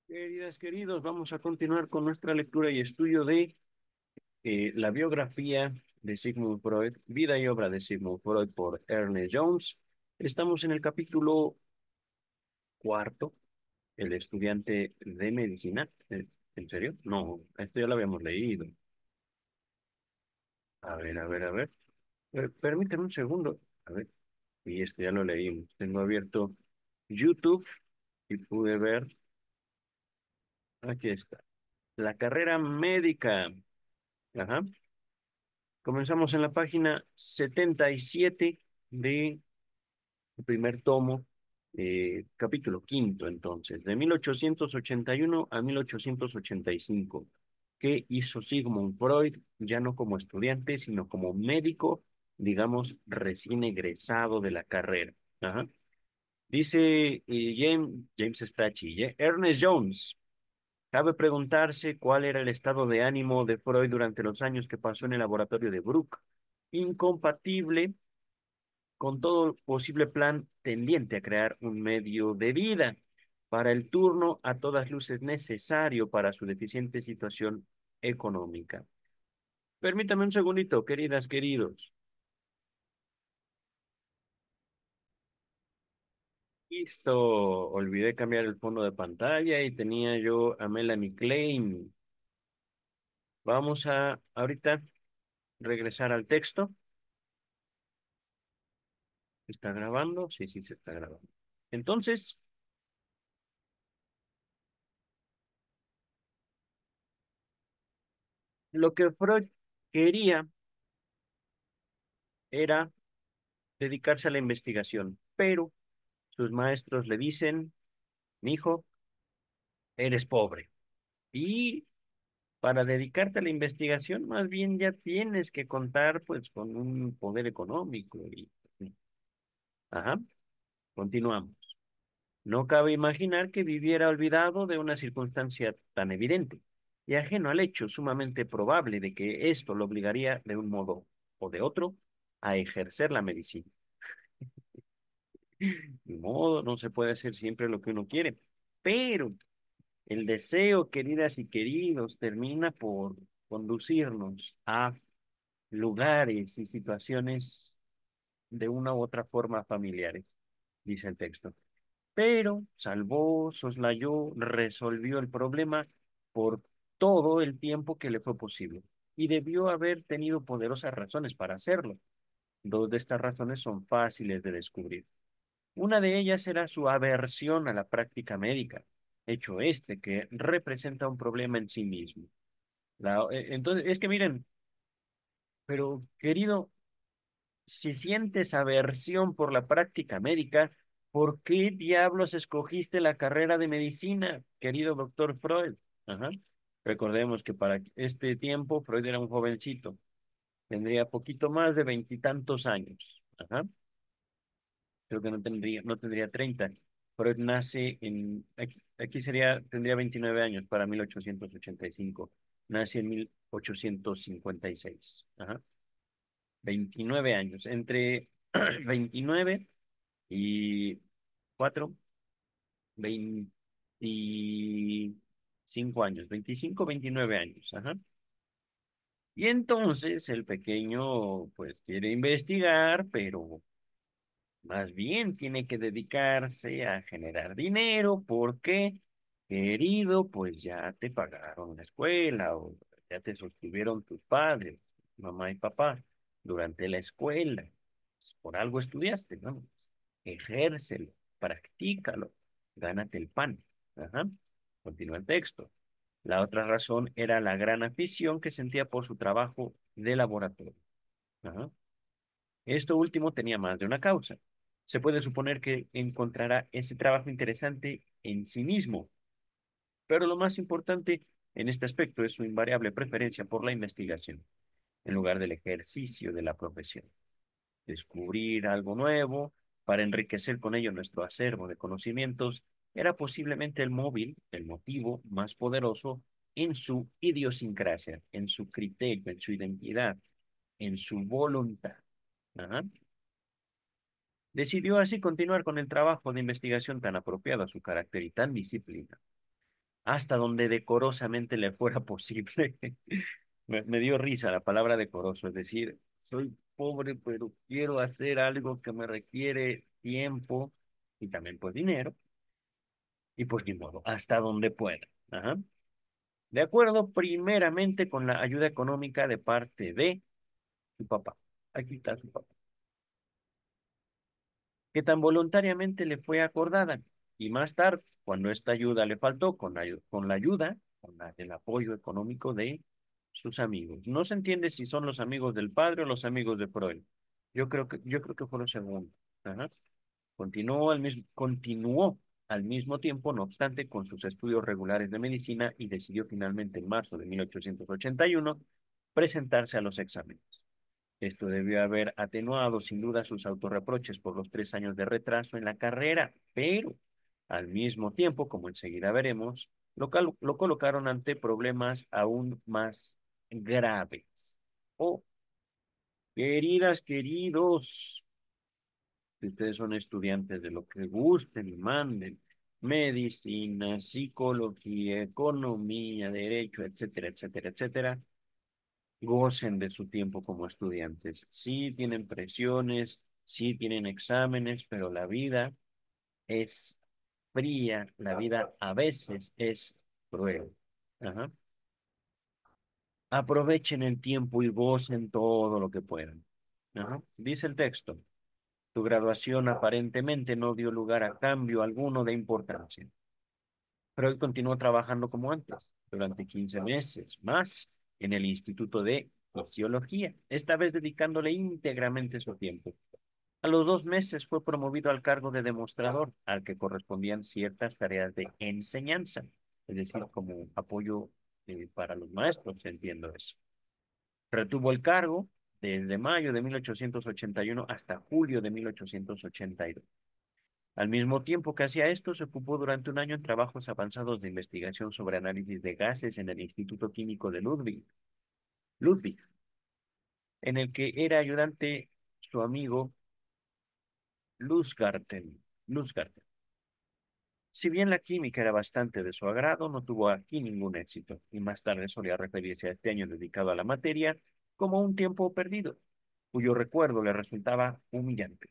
Queridas, queridos, vamos a continuar con nuestra lectura y estudio de la biografía de Sigmund Freud, vida y obra de Sigmund Freud por Ernest Jones. Estamos en el capítulo cuarto, el estudiante de medicina. ¿En serio? No, esto ya lo habíamos leído. A ver, a ver, a ver. Permíteme un segundo. A ver, y esto ya lo leímos. Tengo abierto YouTube y pude ver. Aquí está. La carrera médica. Ajá. Comenzamos en la página 77 de el primer tomo, capítulo quinto, entonces, de 1881 a 1885. ¿Qué hizo Sigmund Freud, ya no como estudiante, sino como médico, digamos, recién egresado de la carrera? Ajá. Dice James Strachey, Ernest Jones. Cabe preguntarse cuál era el estado de ánimo de Freud durante los años que pasó en el laboratorio de Bruck, incompatible con todo posible plan tendiente a crear un medio de vida para el turno a todas luces necesario para su deficiente situación económica. Permítame un segundito, queridas, queridos. Listo, olvidé cambiar el fondo de pantalla y tenía yo a Melanie Klein. Vamos a ahorita regresar al texto. ¿Está grabando? Sí, sí, se está grabando. Entonces, lo que Freud quería era dedicarse a la investigación, pero sus maestros le dicen, mi hijo, eres pobre. Y para dedicarte a la investigación, más bien ya tienes que contar pues con un poder económico. Ajá, continuamos. No cabe imaginar que viviera olvidado de una circunstancia tan evidente y ajeno al hecho sumamente probable de que esto lo obligaría de un modo o de otro a ejercer la medicina. Ni modo, no se puede hacer siempre lo que uno quiere, pero el deseo, queridas y queridos, termina por conducirnos a lugares y situaciones de una u otra forma familiares, dice el texto. Pero salvó, soslayó, resolvió el problema por todo el tiempo que le fue posible. Y debió haber tenido poderosas razones para hacerlo. Dos de estas razones son fáciles de descubrir. Una de ellas era su aversión a la práctica médica, hecho este que representa un problema en sí mismo. Entonces, es que miren, pero querido, si sientes aversión por la práctica médica, ¿por qué diablos escogiste la carrera de medicina, querido doctor Freud? Ajá. Recordemos que para este tiempo Freud era un jovencito, tendría poquito más de veintitantos años. Ajá. Creo que no tendría 30. Freud nace aquí tendría 29 años para 1885. Nace en 1856. Ajá. 29 años. Entre 29 y 4, 25 años. 25, 29 años. Ajá. Y entonces el pequeño, pues, quiere investigar, pero más bien tiene que dedicarse a generar dinero porque, querido, pues ya te pagaron la escuela o ya te sostuvieron tus padres, mamá y papá, durante la escuela. Pues, por algo estudiaste, ¿no? Ejércelo, practícalo, gánate el pan. Ajá. Continúa el texto. La otra razón era la gran afición que sentía por su trabajo de laboratorio. Ajá. Esto último tenía más de una causa. Se puede suponer que encontrará ese trabajo interesante en sí mismo, pero lo más importante en este aspecto es su invariable preferencia por la investigación, en lugar del ejercicio de la profesión. Descubrir algo nuevo para enriquecer con ello nuestro acervo de conocimientos era posiblemente el móvil, el motivo más poderoso en su idiosincrasia, en su criterio, en su identidad, en su voluntad. Ajá. Decidió así continuar con el trabajo de investigación tan apropiado a su carácter y tan disciplina. hasta donde decorosamente le fuera posible. Me dio risa la palabra decoroso, es decir, soy pobre, pero quiero hacer algo que me requiere tiempo y también pues dinero, y pues ni modo, hasta donde pueda. Ajá. De acuerdo primeramente con la ayuda económica de parte de su papá. Aquí está su papá, que tan voluntariamente le fue acordada. Y más tarde, cuando esta ayuda le faltó, con la ayuda, el apoyo económico de sus amigos. No se entiende si son los amigos del padre o los amigos de Freud. Yo creo que fue lo segundo. Ajá. Continuó al mismo tiempo, no obstante, con sus estudios regulares de medicina y decidió finalmente en marzo de 1881 presentarse a los exámenes. Esto debió haber atenuado sin duda sus autorreproches por los 3 años de retraso en la carrera, pero al mismo tiempo, como enseguida veremos, lo colocaron ante problemas aún más graves. Oh, queridas, queridos, si ustedes son estudiantes de lo que gusten y manden, medicina, psicología, economía, derecho, etcétera, etcétera, etcétera, gocen de su tiempo como estudiantes. Sí tienen presiones, sí tienen exámenes, pero la vida es fría, la vida a veces es cruel. Ajá. Aprovechen el tiempo y gocen todo lo que puedan. Ajá. Dice el texto, tu graduación aparentemente no dio lugar a cambio alguno de importancia. Pero él continuó trabajando como antes, durante 15 meses más en el Instituto de Fisiología, esta vez dedicándole íntegramente su tiempo. A los 2 meses fue promovido al cargo de demostrador, al que correspondían ciertas tareas de enseñanza, es decir, como apoyo para los maestros, entiendo eso. Retuvo el cargo desde mayo de 1881 hasta julio de 1882. Al mismo tiempo que hacía esto, se ocupó durante un año en trabajos avanzados de investigación sobre análisis de gases en el Instituto Químico de Ludwig, en el que era ayudante su amigo Luzgarten. Si bien la química era bastante de su agrado, no tuvo aquí ningún éxito, y más tarde solía referirse a este año dedicado a la materia como un tiempo perdido, cuyo recuerdo le resultaba humillante.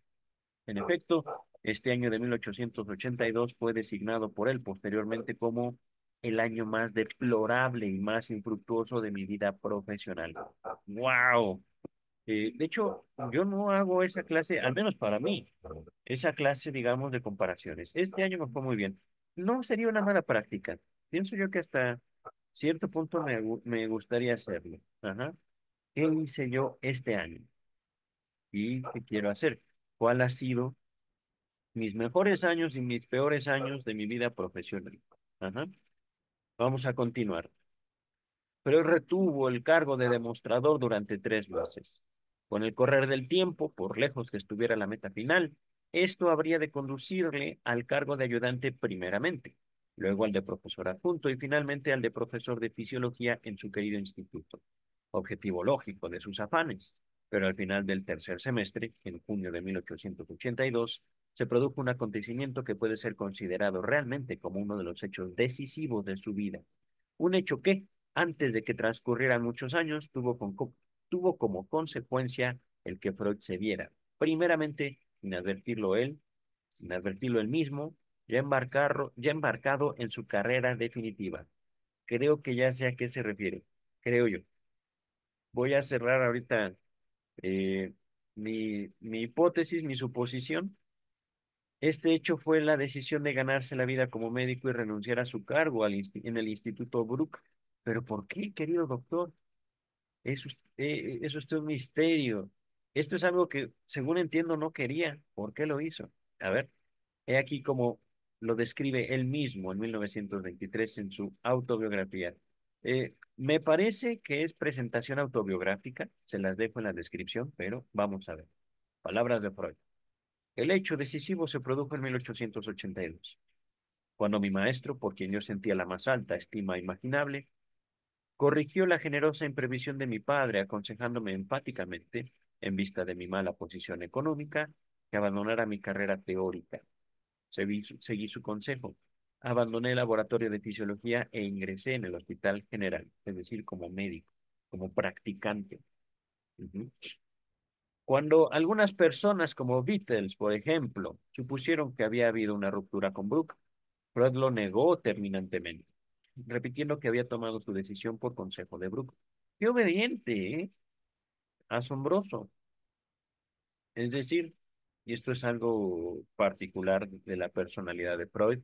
En efecto, este año de 1882 fue designado por él posteriormente como el año más deplorable y más infructuoso de mi vida profesional. ¡Wow! De hecho, yo no hago esa clase, al menos para mí, esa clase, digamos, de comparaciones. Este año me fue muy bien. No sería una mala práctica. Pienso yo que hasta cierto punto me gustaría hacerlo. Ajá. ¿Qué hice yo este año? ¿Y qué quiero hacer? ¿Cuál ha sido mis mejores años y mis peores años de mi vida profesional? Ajá. Vamos a continuar. Pero él retuvo el cargo de demostrador durante 3 meses. Con el correr del tiempo, por lejos que estuviera la meta final, esto habría de conducirle al cargo de ayudante primeramente, luego al de profesor adjunto y finalmente al de profesor de fisiología en su querido instituto. Objetivo lógico de sus afanes. Pero al final del tercer semestre, en junio de 1882, se produjo un acontecimiento que puede ser considerado realmente como uno de los hechos decisivos de su vida. Un hecho que, antes de que transcurrieran muchos años, tuvo como consecuencia el que Freud se viera, primeramente, sin advertirlo él mismo, ya embarcado en su carrera definitiva. Creo que ya sé a qué se refiere, creo yo. Voy a cerrar ahorita eh, mi hipótesis, mi suposición. Este hecho fue la decisión de ganarse la vida como médico y renunciar a su cargo en el Instituto Bruck. ¿Pero por qué, querido doctor? Eso es todo un misterio. Esto es algo que, según entiendo, no quería. ¿Por qué lo hizo? A ver, he aquí como lo describe él mismo en 1923 en su autobiografía. Me parece que es presentación autobiográfica, se las dejo en la descripción, pero vamos a ver. Palabras de Freud. El hecho decisivo se produjo en 1882, cuando mi maestro, por quien yo sentía la más alta estima imaginable, corrigió la generosa imprevisión de mi padre, aconsejándome enfáticamente, en vista de mi mala posición económica, que abandonara mi carrera teórica. Seguí su consejo. Abandoné el laboratorio de fisiología e ingresé en el Hospital General, es decir, como médico, como practicante. Ujú. Cuando algunas personas como Beatles, por ejemplo, supusieron que había habido una ruptura con Brooke, Freud lo negó terminantemente, repitiendo que había tomado su decisión por consejo de Brooke. Qué obediente, ¿eh? Asombroso. Es decir, y esto es algo particular de la personalidad de Freud,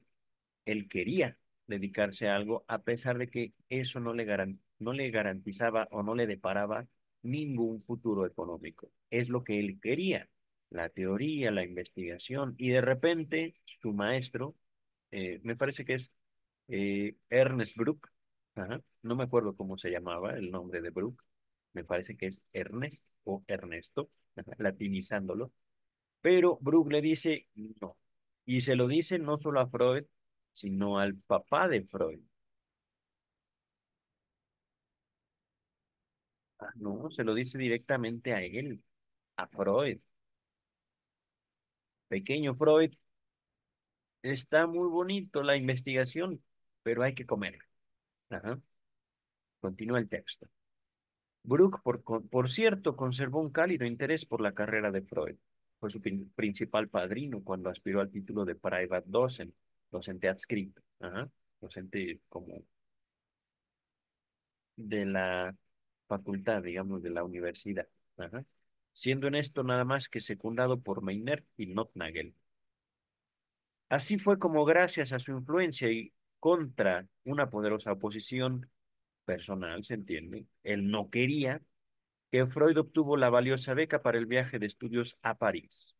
él quería dedicarse a algo a pesar de que eso no le garantizaba o no le deparaba ningún futuro económico. Es lo que él quería, la teoría, la investigación, y de repente su maestro, me parece que es Ernest Bruck, ajá, no me acuerdo cómo se llamaba el nombre de Bruck, me parece que es Ernest o Ernesto, ajá, latinizándolo, pero Bruck le dice no. Y se lo dice no solo a Freud, sino al papá de Freud. Ah, no, se lo dice directamente a él, a Freud. Pequeño Freud, está muy bonito la investigación, pero hay que comer. Ajá. Continúa el texto. Bruck, por cierto, conservó un cálido interés por la carrera de Freud. Fue su principal padrino cuando aspiró al título de Privatdozent, docente adscrito. Ajá. Docente como de la facultad, digamos, de la universidad. Ajá. Siendo en esto nada más que secundado por Meiner y Nothnagel. Así fue como gracias a su influencia y contra una poderosa oposición personal, se entiende, él no quería que Freud obtuvo la valiosa beca para el viaje de estudios a París.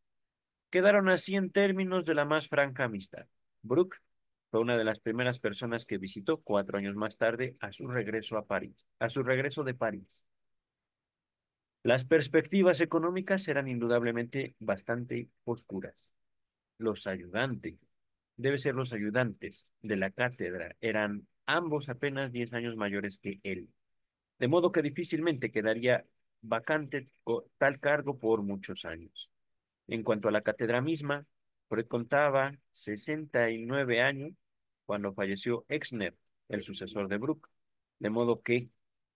Quedaron así en términos de la más franca amistad. Brooke fue una de las primeras personas que visitó 4 años más tarde a su regreso a París, a su regreso de París. Las perspectivas económicas eran indudablemente bastante oscuras. Los ayudantes, debe ser los ayudantes de la cátedra, eran ambos apenas 10 años mayores que él, de modo que difícilmente quedaría vacante tal cargo por muchos años. En cuanto a la cátedra misma, Freud contaba 69 años cuando falleció Exner, el sucesor de Bruck, de modo que,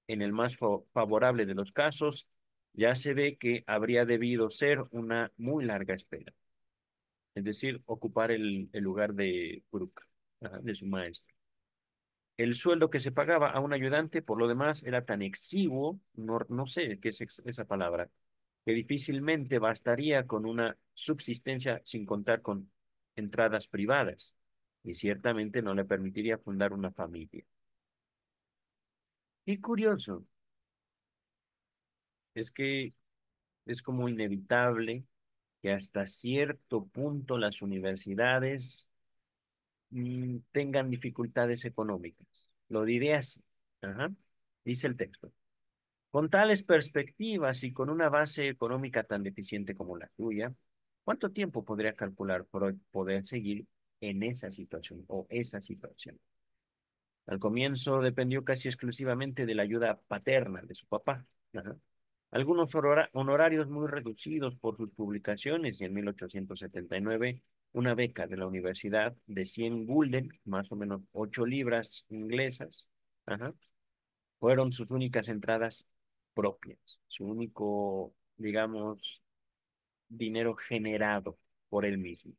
en el más favorable de los casos, ya se ve que habría debido ser una muy larga espera, es decir, ocupar el lugar de Bruck, ajá, de su maestro. El sueldo que se pagaba a un ayudante, por lo demás, era tan exiguo, no sé qué es esa palabra, que difícilmente bastaría con una subsistencia sin contar con entradas privadas, y ciertamente no le permitiría fundar una familia. Qué curioso, es que es como inevitable que hasta cierto punto las universidades tengan dificultades económicas. Lo diré así. Ajá. Dice el texto. Con tales perspectivas y con una base económica tan deficiente como la tuya, ¿cuánto tiempo podría calcular Freud poder seguir en esa situación o esa situación? Al comienzo dependió casi exclusivamente de la ayuda paterna de su papá. Ajá. Algunos honorarios muy reducidos por sus publicaciones y en 1879 una beca de la universidad de 100 gulden, más o menos 8 libras inglesas, ajá, fueron sus únicas entradas propias, su único, digamos, dinero generado por él mismo.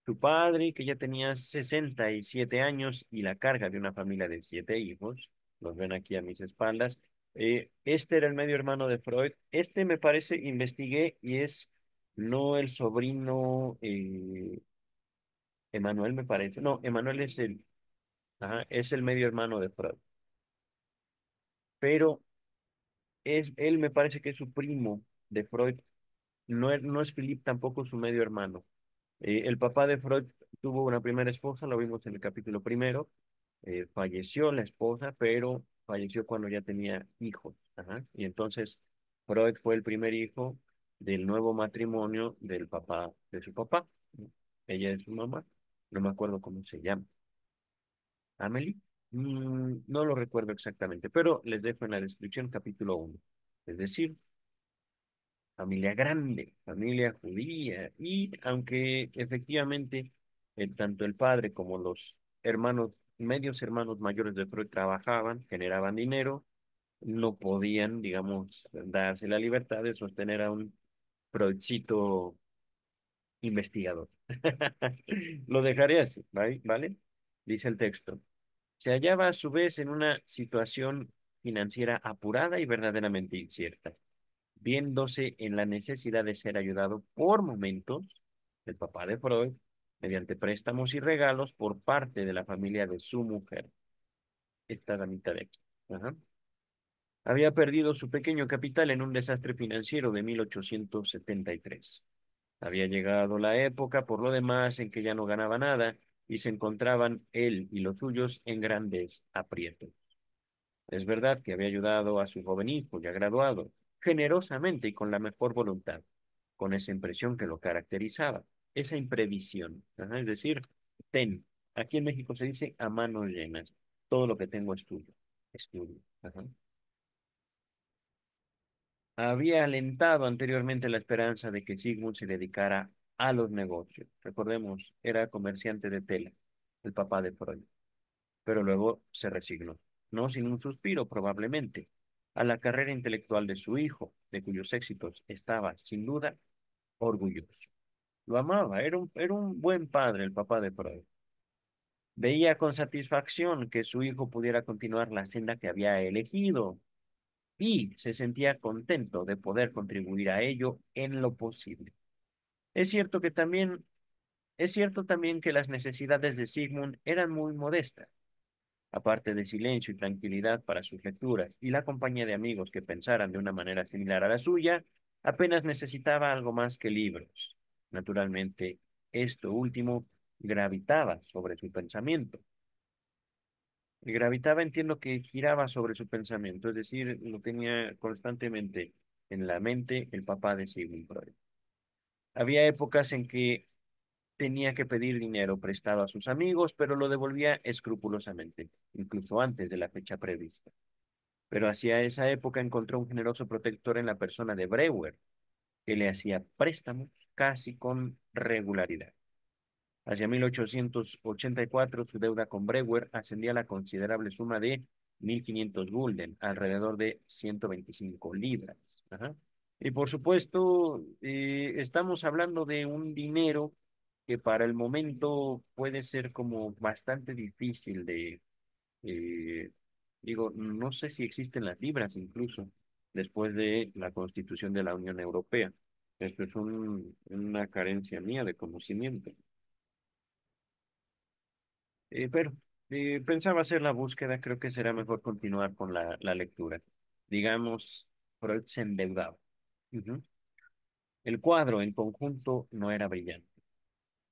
Su padre, que ya tenía 67 años y la carga de una familia de 7 hijos, los ven aquí a mis espaldas, este era el medio hermano de Freud. Este me parece, investigué y es no el sobrino Emanuel, me parece. No, Emanuel es ajá, es el medio hermano de Freud. Pero él me parece que es su primo de Freud. No es Philip tampoco su medio hermano. El papá de Freud tuvo una primera esposa, lo vimos en el capítulo primero. Falleció la esposa, pero falleció cuando ya tenía hijos. Ajá. Y entonces Freud fue el primer hijo del nuevo matrimonio del papá de su papá. Ella es su mamá. No me acuerdo cómo se llama. ¿Amelie? No lo recuerdo exactamente, pero les dejo en la descripción capítulo 1. Es decir, familia grande, familia judía, y aunque efectivamente tanto el padre como los medios hermanos mayores de Freud trabajaban, generaban dinero, no podían, digamos, darse la libertad de sostener a un Freudcito investigador. Lo dejaré así, ¿vale? ¿Vale? Dice el texto. Se hallaba a su vez en una situación financiera apurada y verdaderamente incierta, viéndose en la necesidad de ser ayudado por momentos, el papá de Freud, mediante préstamos y regalos por parte de la familia de su mujer, esta damita de aquí. Ajá. Había perdido su pequeño capital en un desastre financiero de 1873. Había llegado la época, por lo demás, en que ya no ganaba nada y se encontraban él y los suyos en grandes aprietos. Es verdad que había ayudado a su joven hijo ya graduado, generosamente y con la mejor voluntad, con esa impresión que lo caracterizaba, esa imprevisión. Ajá, es decir, ten, aquí en México se dice a manos llenas, todo lo que tengo es tuyo, es tuyo. Ajá. Había alentado anteriormente la esperanza de que Sigmund se dedicara a los negocios. Recordemos, era comerciante de tela, el papá de Freud, pero luego se resignó, no sin un suspiro probablemente, a la carrera intelectual de su hijo, de cuyos éxitos estaba, sin duda, orgulloso. Lo amaba, era un buen padre el papá de Freud. Veía con satisfacción que su hijo pudiera continuar la senda que había elegido y se sentía contento de poder contribuir a ello en lo posible. Es cierto que también, es cierto también que las necesidades de Sigmund eran muy modestas. Aparte de silencio y tranquilidad para sus lecturas y la compañía de amigos que pensaran de una manera similar a la suya, apenas necesitaba algo más que libros. Naturalmente, esto último gravitaba sobre su pensamiento. Y gravitaba, entiendo que giraba sobre su pensamiento, es decir, lo tenía constantemente en la mente el papá de Sigmund Freud. Había épocas en que tenía que pedir dinero prestado a sus amigos, pero lo devolvía escrupulosamente, incluso antes de la fecha prevista. Pero hacia esa época encontró un generoso protector en la persona de Breuer, que le hacía préstamos casi con regularidad. Hacia 1884 su deuda con Breuer ascendía a la considerable suma de 1.500 gulden, alrededor de 125 libras. Ajá. Y por supuesto, estamos hablando de un dinero que para el momento puede ser como bastante difícil de, eh, digo, no sé si existen las libras incluso después de la constitución de la Unión Europea. Esto es una carencia mía de conocimiento. Pero pensaba hacer la búsqueda, creo que será mejor continuar con la lectura. Digamos, Freud se endeudaba. Ujú. El cuadro en conjunto no era brillante.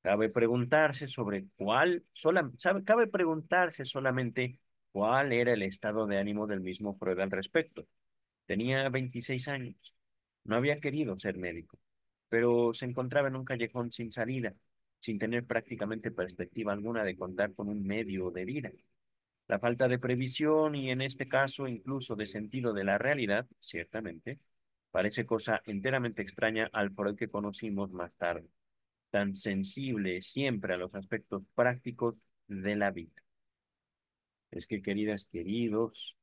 Cabe preguntarse sobre cabe preguntarse solamente cuál era el estado de ánimo del mismo Freud al respecto. Tenía 26 años. No había querido ser médico, pero se encontraba en un callejón sin salida, sin tener prácticamente perspectiva alguna de contar con un medio de vida. La falta de previsión y en este caso incluso de sentido de la realidad, ciertamente, parece cosa enteramente extraña al Freud que conocimos más tarde, tan sensible siempre a los aspectos prácticos de la vida. Es que, queridas, queridos,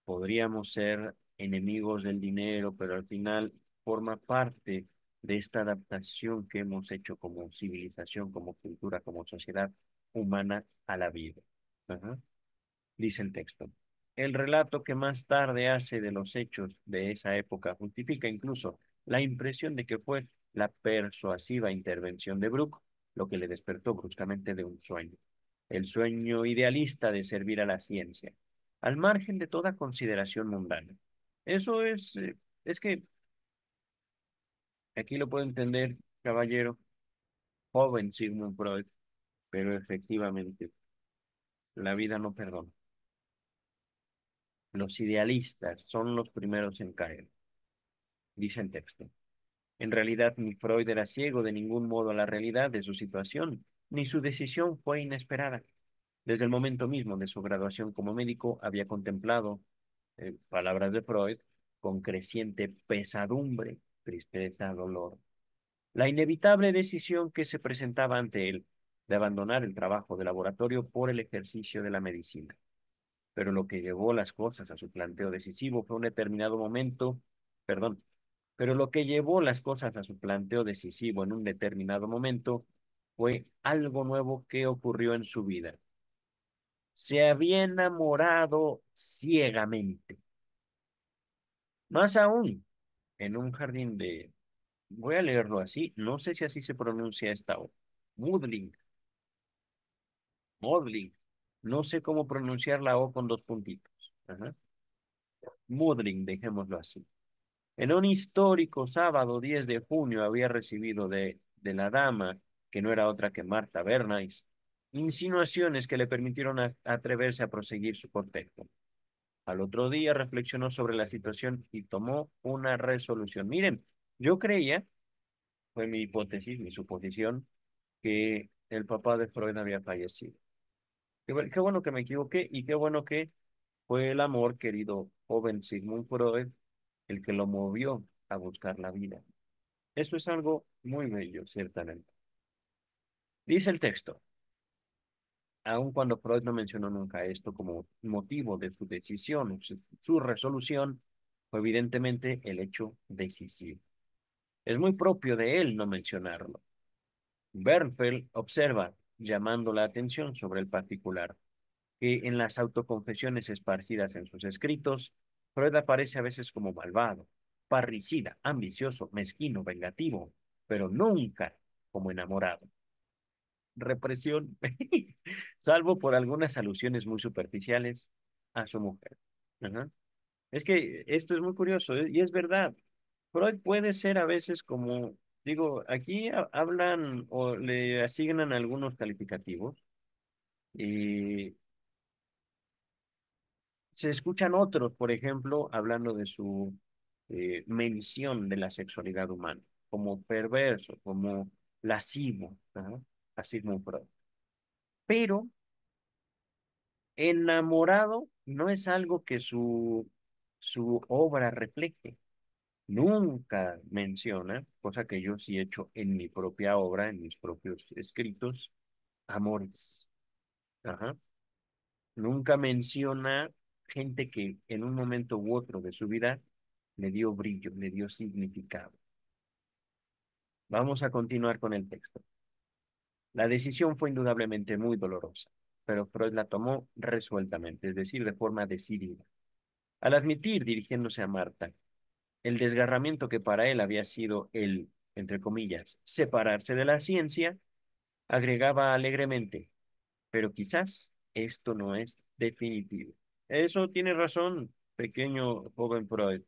podríamos ser enemigos del dinero, pero al final forma parte de esta adaptación que hemos hecho como civilización, como cultura, como sociedad humana a la vida. Ajá. Dice el texto. El relato que más tarde hace de los hechos de esa época justifica incluso la impresión de que fue la persuasiva intervención de Brooke lo que le despertó bruscamente de un sueño, el sueño idealista de servir a la ciencia, al margen de toda consideración mundana. Eso es que aquí lo puedo entender, caballero, joven Sigmund Freud, pero efectivamente la vida no perdona. Los idealistas son los primeros en caer, dice el texto. En realidad, ni Freud era ciego de ningún modo a la realidad de su situación, ni su decisión fue inesperada. Desde el momento mismo de su graduación como médico, había contemplado, palabras de Freud, con creciente pesadumbre, tristeza, dolor, la inevitable decisión que se presentaba ante él. de abandonar el trabajo de laboratorio por el ejercicio de la medicina. Pero lo que llevó las cosas a su planteo decisivo fue un determinado momento, perdón, pero lo que llevó las cosas a su planteo decisivo en un determinado momento fue algo nuevo que ocurrió en su vida. Se había enamorado ciegamente. Más aún, en un jardín de, voy a leerlo así, no sé si así se pronuncia esta O, Moodling, Moodling, no sé cómo pronunciar la O con dos puntitos. Ajá. Moodling, dejémoslo así. En un histórico sábado 10 de junio había recibido de la dama, que no era otra que Marta Bernays, insinuaciones que le permitieron atreverse a proseguir su cortejo. Al otro día reflexionó sobre la situación y tomó una resolución. Miren, yo creía, fue mi hipótesis, mi suposición, que el papá de Freud había fallecido. Qué bueno que me equivoqué y qué bueno que fue el amor, querido joven Sigmund Freud, el que lo movió a buscar la vida. Eso es algo muy bello, ciertamente. Dice el texto, aun cuando Freud no mencionó nunca esto como motivo de su decisión, su resolución, fue evidentemente el hecho decisivo. Es muy propio de él no mencionarlo. Bernfeld observa, llamando la atención sobre el particular, que en las autoconfesiones esparcidas en sus escritos, Freud aparece a veces como malvado, parricida, ambicioso, mezquino, vengativo, pero nunca como enamorado. Represión, salvo por algunas alusiones muy superficiales a su mujer. Ajá. Es que esto es muy curioso y es verdad. Freud puede ser a veces como, digo, aquí hablan o le asignan algunos calificativos y se escuchan otros, por ejemplo, hablando de su mención de la sexualidad humana, como perverso, como lascivo, ajá, a Sigmund Freud. Pero enamorado no es algo que su obra refleje. Nunca menciona, cosa que yo sí he hecho en mi propia obra, en mis propios escritos, amores. Ajá. Nunca menciona gente que en un momento u otro de su vida le dio brillo, le dio significado. Vamos a continuar con el texto. La decisión fue indudablemente muy dolorosa, pero Freud la tomó resueltamente, es decir, de forma decidida. Al admitir, dirigiéndose a Marta, el desgarramiento que para él había sido el, entre comillas, separarse de la ciencia, agregaba alegremente, pero quizás esto no es definitivo. Eso tiene razón, pequeño joven Freud,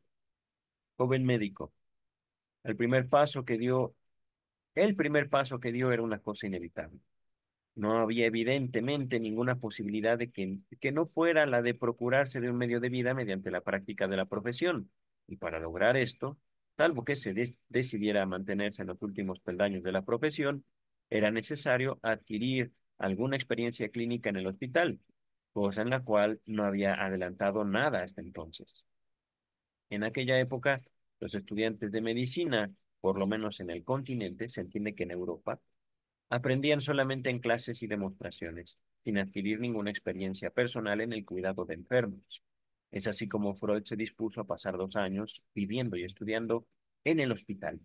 joven médico. El primer paso que dio, el primer paso que dio era una cosa inevitable. No había evidentemente ninguna posibilidad de que no fuera la de procurarse de un medio de vida mediante la práctica de la profesión. Y para lograr esto, salvo que se decidiera a mantenerse en los últimos peldaños de la profesión, era necesario adquirir alguna experiencia clínica en el hospital, cosa en la cual no había adelantado nada hasta entonces. En aquella época, los estudiantes de medicina, por lo menos en el continente, se entiende que en Europa, aprendían solamente en clases y demostraciones, sin adquirir ninguna experiencia personal en el cuidado de enfermos. Es así como Freud se dispuso a pasar 2 años viviendo y estudiando en el hospital,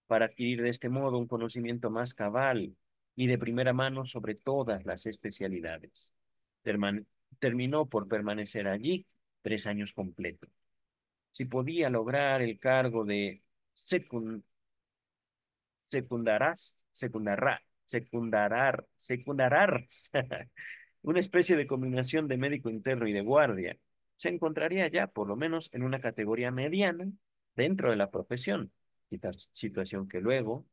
para adquirir de este modo un conocimiento más cabal y de primera mano sobre todas las especialidades. Terman- Terminó por permanecer allí 3 años completos. Si podía lograr el cargo de secund secundarars, una especie de combinación de médico interno y de guardia, se encontraría ya, por lo menos, en una categoría mediana dentro de la profesión, situación que luego,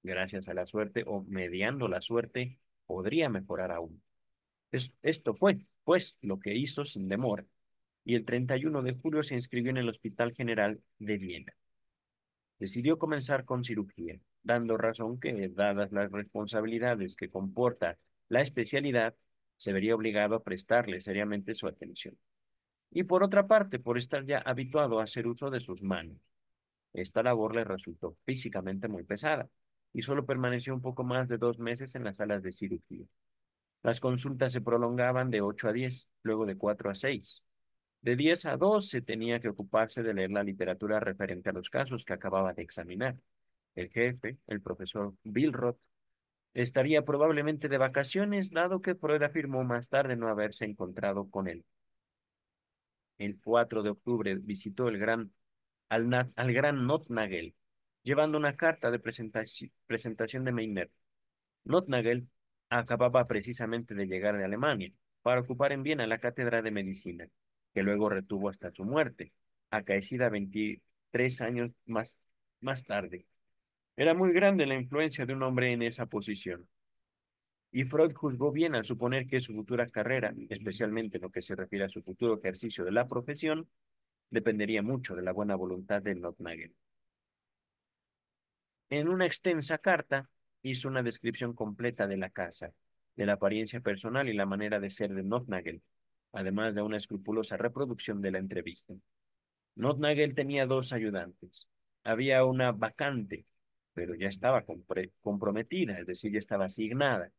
gracias a la suerte o mediando la suerte, podría mejorar aún. Esto fue, pues, lo que hizo sin demora, y el 31 de julio se inscribió en el Hospital General de Viena. Decidió comenzar con cirugía, dando razón que, dadas las responsabilidades que comporta la especialidad, se vería obligado a prestarle seriamente su atención. Y por otra parte, por estar ya habituado a hacer uso de sus manos. Esta labor le resultó físicamente muy pesada. y solo permaneció un poco más de 2 meses en las salas de cirugía. Las consultas se prolongaban de 8 a 10, luego de 4 a 6. De 10 a 12 tenía que ocuparse de leer la literatura referente a los casos que acababa de examinar. El jefe, el profesor Bill Roth, estaría probablemente de vacaciones, dado que Freud afirmó más tarde no haberse encontrado con él. El 4 de octubre visitó al gran Nothnagel, llevando una carta de presentación de Meiner. Nothnagel acababa precisamente de llegar de Alemania para ocupar en Viena la cátedra de medicina, que luego retuvo hasta su muerte, acaecida 23 años más tarde. Era muy grande la influencia de un hombre en esa posición, y Freud juzgó bien al suponer que su futura carrera, especialmente en lo que se refiere a su futuro ejercicio de la profesión, dependería mucho de la buena voluntad de Nothnagel. En una extensa carta hizo una descripción completa de la casa, de la apariencia personal y la manera de ser de Nothnagel, además de una escrupulosa reproducción de la entrevista. Nothnagel tenía dos ayudantes. Había una vacante, pero ya estaba comprometida, es decir, ya estaba asignada.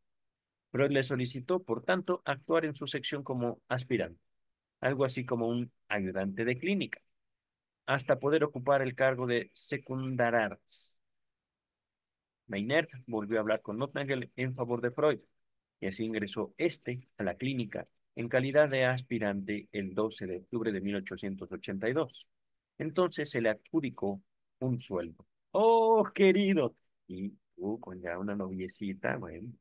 Freud le solicitó, por tanto, actuar en su sección como aspirante, algo así como un ayudante de clínica, hasta poder ocupar el cargo de secundararts. Maynard volvió a hablar con Nothnagel en favor de Freud, y así ingresó este a la clínica en calidad de aspirante el 12 de octubre de 1882. Entonces se le adjudicó un sueldo. ¡Oh, querido! Y tú con ya una noviecita, bueno,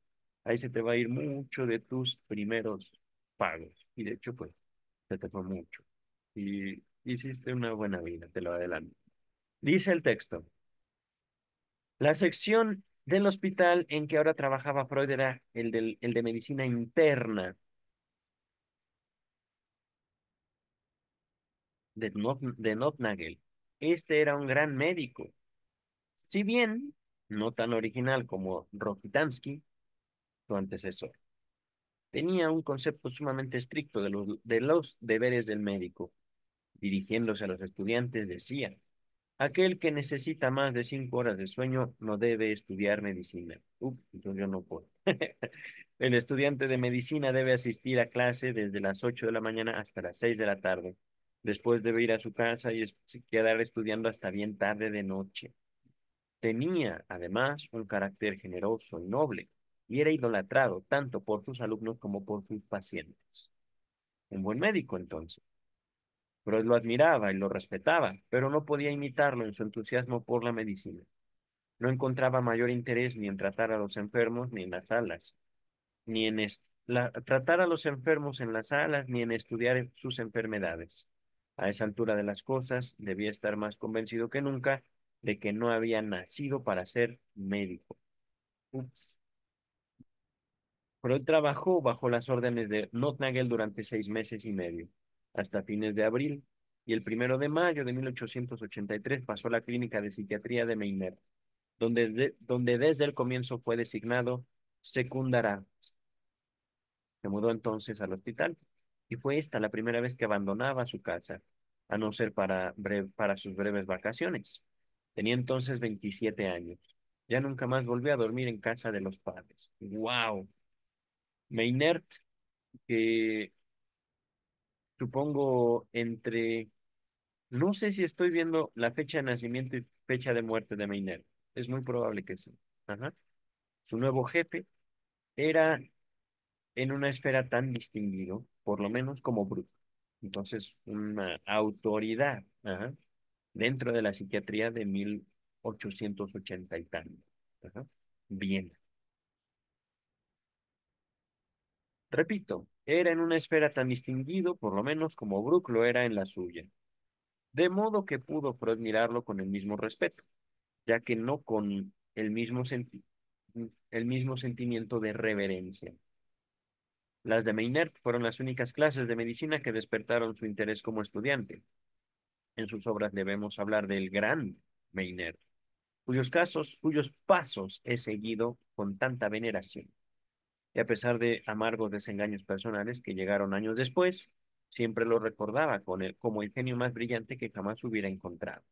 ahí se te va a ir mucho de tus primeros pagos. Y de hecho, pues, se te fue mucho. Y hiciste una buena vida, te lo adelanto. Dice el texto. La sección del hospital en que ahora trabajaba Freud era el de medicina interna de Nothnagel. Este era un gran médico, si bien no tan original como Rokitansky, su antecesor. Tenía un concepto sumamente estricto de los deberes del médico. Dirigiéndose a los estudiantes, decía: aquel que necesita más de 5 horas de sueño no debe estudiar medicina. Entonces yo no puedo. El estudiante de medicina debe asistir a clase desde las 8 de la mañana hasta las 6 de la tarde. Después debe ir a su casa y quedar estudiando hasta bien tarde de noche. Tenía, además, un carácter generoso y noble, y era idolatrado tanto por sus alumnos como por sus pacientes. Un buen médico, entonces. Freud lo admiraba y lo respetaba, pero no podía imitarlo en su entusiasmo por la medicina. No encontraba mayor interés ni en tratar a los enfermos ni en las salas, ni en tratar a los enfermos en las salas, ni en estudiar sus enfermedades. A esa altura de las cosas, debía estar más convencido que nunca de que no había nacido para ser médico. Ups. Freud trabajó bajo las órdenes de Nothnagel durante 6 meses y medio, hasta fines de abril, y el 1 de mayo de 1883 pasó a la clínica de psiquiatría de Meiner, donde desde el comienzo fue designado secundará. Se mudó entonces al hospital, y fue esta la primera vez que abandonaba su casa, a no ser para sus breves vacaciones. Tenía entonces 27 años. Ya nunca más volvió a dormir en casa de los padres. ¡Wow! Meiner, que supongo no sé si estoy viendo la fecha de nacimiento y fecha de muerte de Meiner. Es muy probable que sí. Ajá. Su nuevo jefe era en una esfera tan distinguido, por lo menos como Bruto. Entonces, una autoridad, ajá, dentro de la psiquiatría de 1880 y tanto. Ajá. Bien. Repito, era en una esfera tan distinguido, por lo menos como Brooke lo era en la suya. De modo que pudo Freud mirarlo con el mismo respeto, ya que no con el mismo sentimiento de reverencia. Las de Maynard fueron las únicas clases de medicina que despertaron su interés como estudiante. En sus obras debemos hablar del gran Maynard, cuyos pasos he seguido con tanta veneración. Y a pesar de amargos desengaños personales que llegaron años después, siempre lo recordaba como el genio más brillante que jamás hubiera encontrado.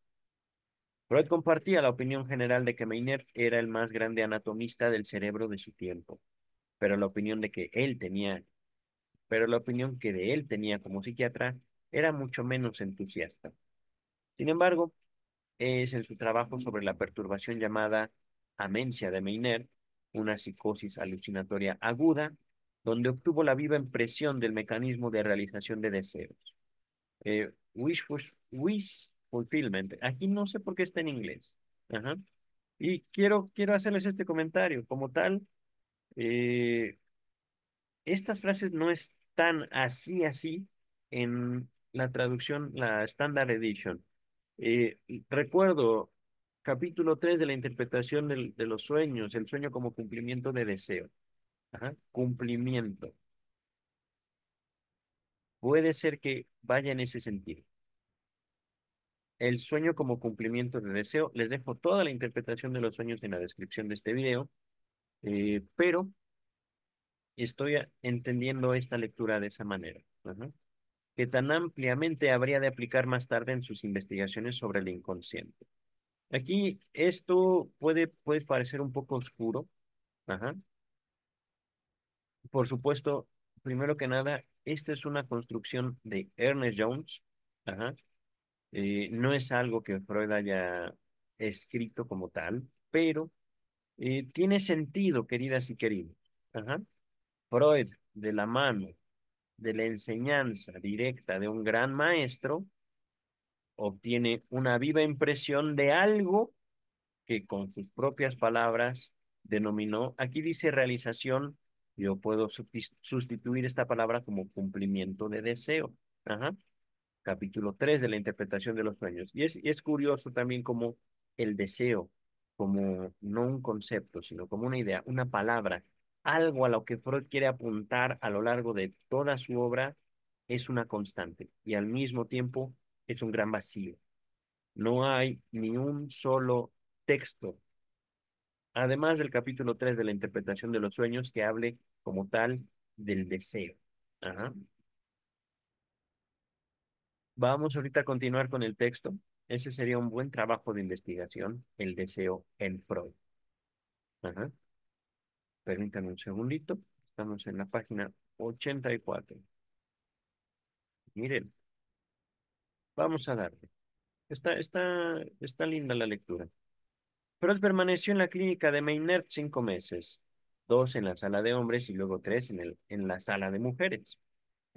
Freud compartía la opinión general de que Meiner era el más grande anatomista del cerebro de su tiempo, pero la opinión de que él tenía, pero la opinión que de él tenía como psiquiatra era mucho menos entusiasta. Sin embargo, es en su trabajo sobre la perturbación llamada amencia de Meiner, una psicosis alucinatoria aguda, donde obtuvo la viva impresión del mecanismo de realización de deseos. Wish fulfillment. Aquí no sé por qué está en inglés. Ajá. Y quiero hacerles este comentario. Como tal, eh, estas frases no están así en la traducción, la Standard Edition. Eh, Recuerdo capítulo 3 de la interpretación de los sueños, el sueño como cumplimiento de deseo. Ajá, cumplimiento. Puede ser que vaya en ese sentido. El sueño como cumplimiento de deseo. Les dejo toda la interpretación de los sueños en la descripción de este video, pero estoy entendiendo esta lectura de esa manera. Ajá. Que tan ampliamente habría de aplicar más tarde en sus investigaciones sobre el inconsciente. Aquí esto puede parecer un poco oscuro. Ajá. Por supuesto, primero que nada, esta es una construcción de Ernest Jones. Ajá. No es algo que Freud haya escrito como tal, pero tiene sentido, queridas y queridos. Ajá. Freud, de la mano de la enseñanza directa de un gran maestro, obtiene una viva impresión de algo que con sus propias palabras denominó, aquí dice realización, yo puedo sustituir esta palabra como cumplimiento de deseo. Ajá. Capítulo 3 de la interpretación de los sueños. Y es curioso también como el deseo, como no un concepto, sino como una idea, una palabra, algo a lo que Freud quiere apuntar a lo largo de toda su obra, es una constante y al mismo tiempo es un gran vacío. No hay ni un solo texto, además del capítulo 3 de la interpretación de los sueños, que hable como tal del deseo. Ajá. Vamos ahorita a continuar con el texto. Ese sería un buen trabajo de investigación, el deseo en Freud. Ajá. Permítanme un segundito. Estamos en la página 84. Miren, vamos a darle. Está linda la lectura. Freud permaneció en la clínica de Maynard 5 meses, 2 en la sala de hombres y luego 3 en la sala de mujeres.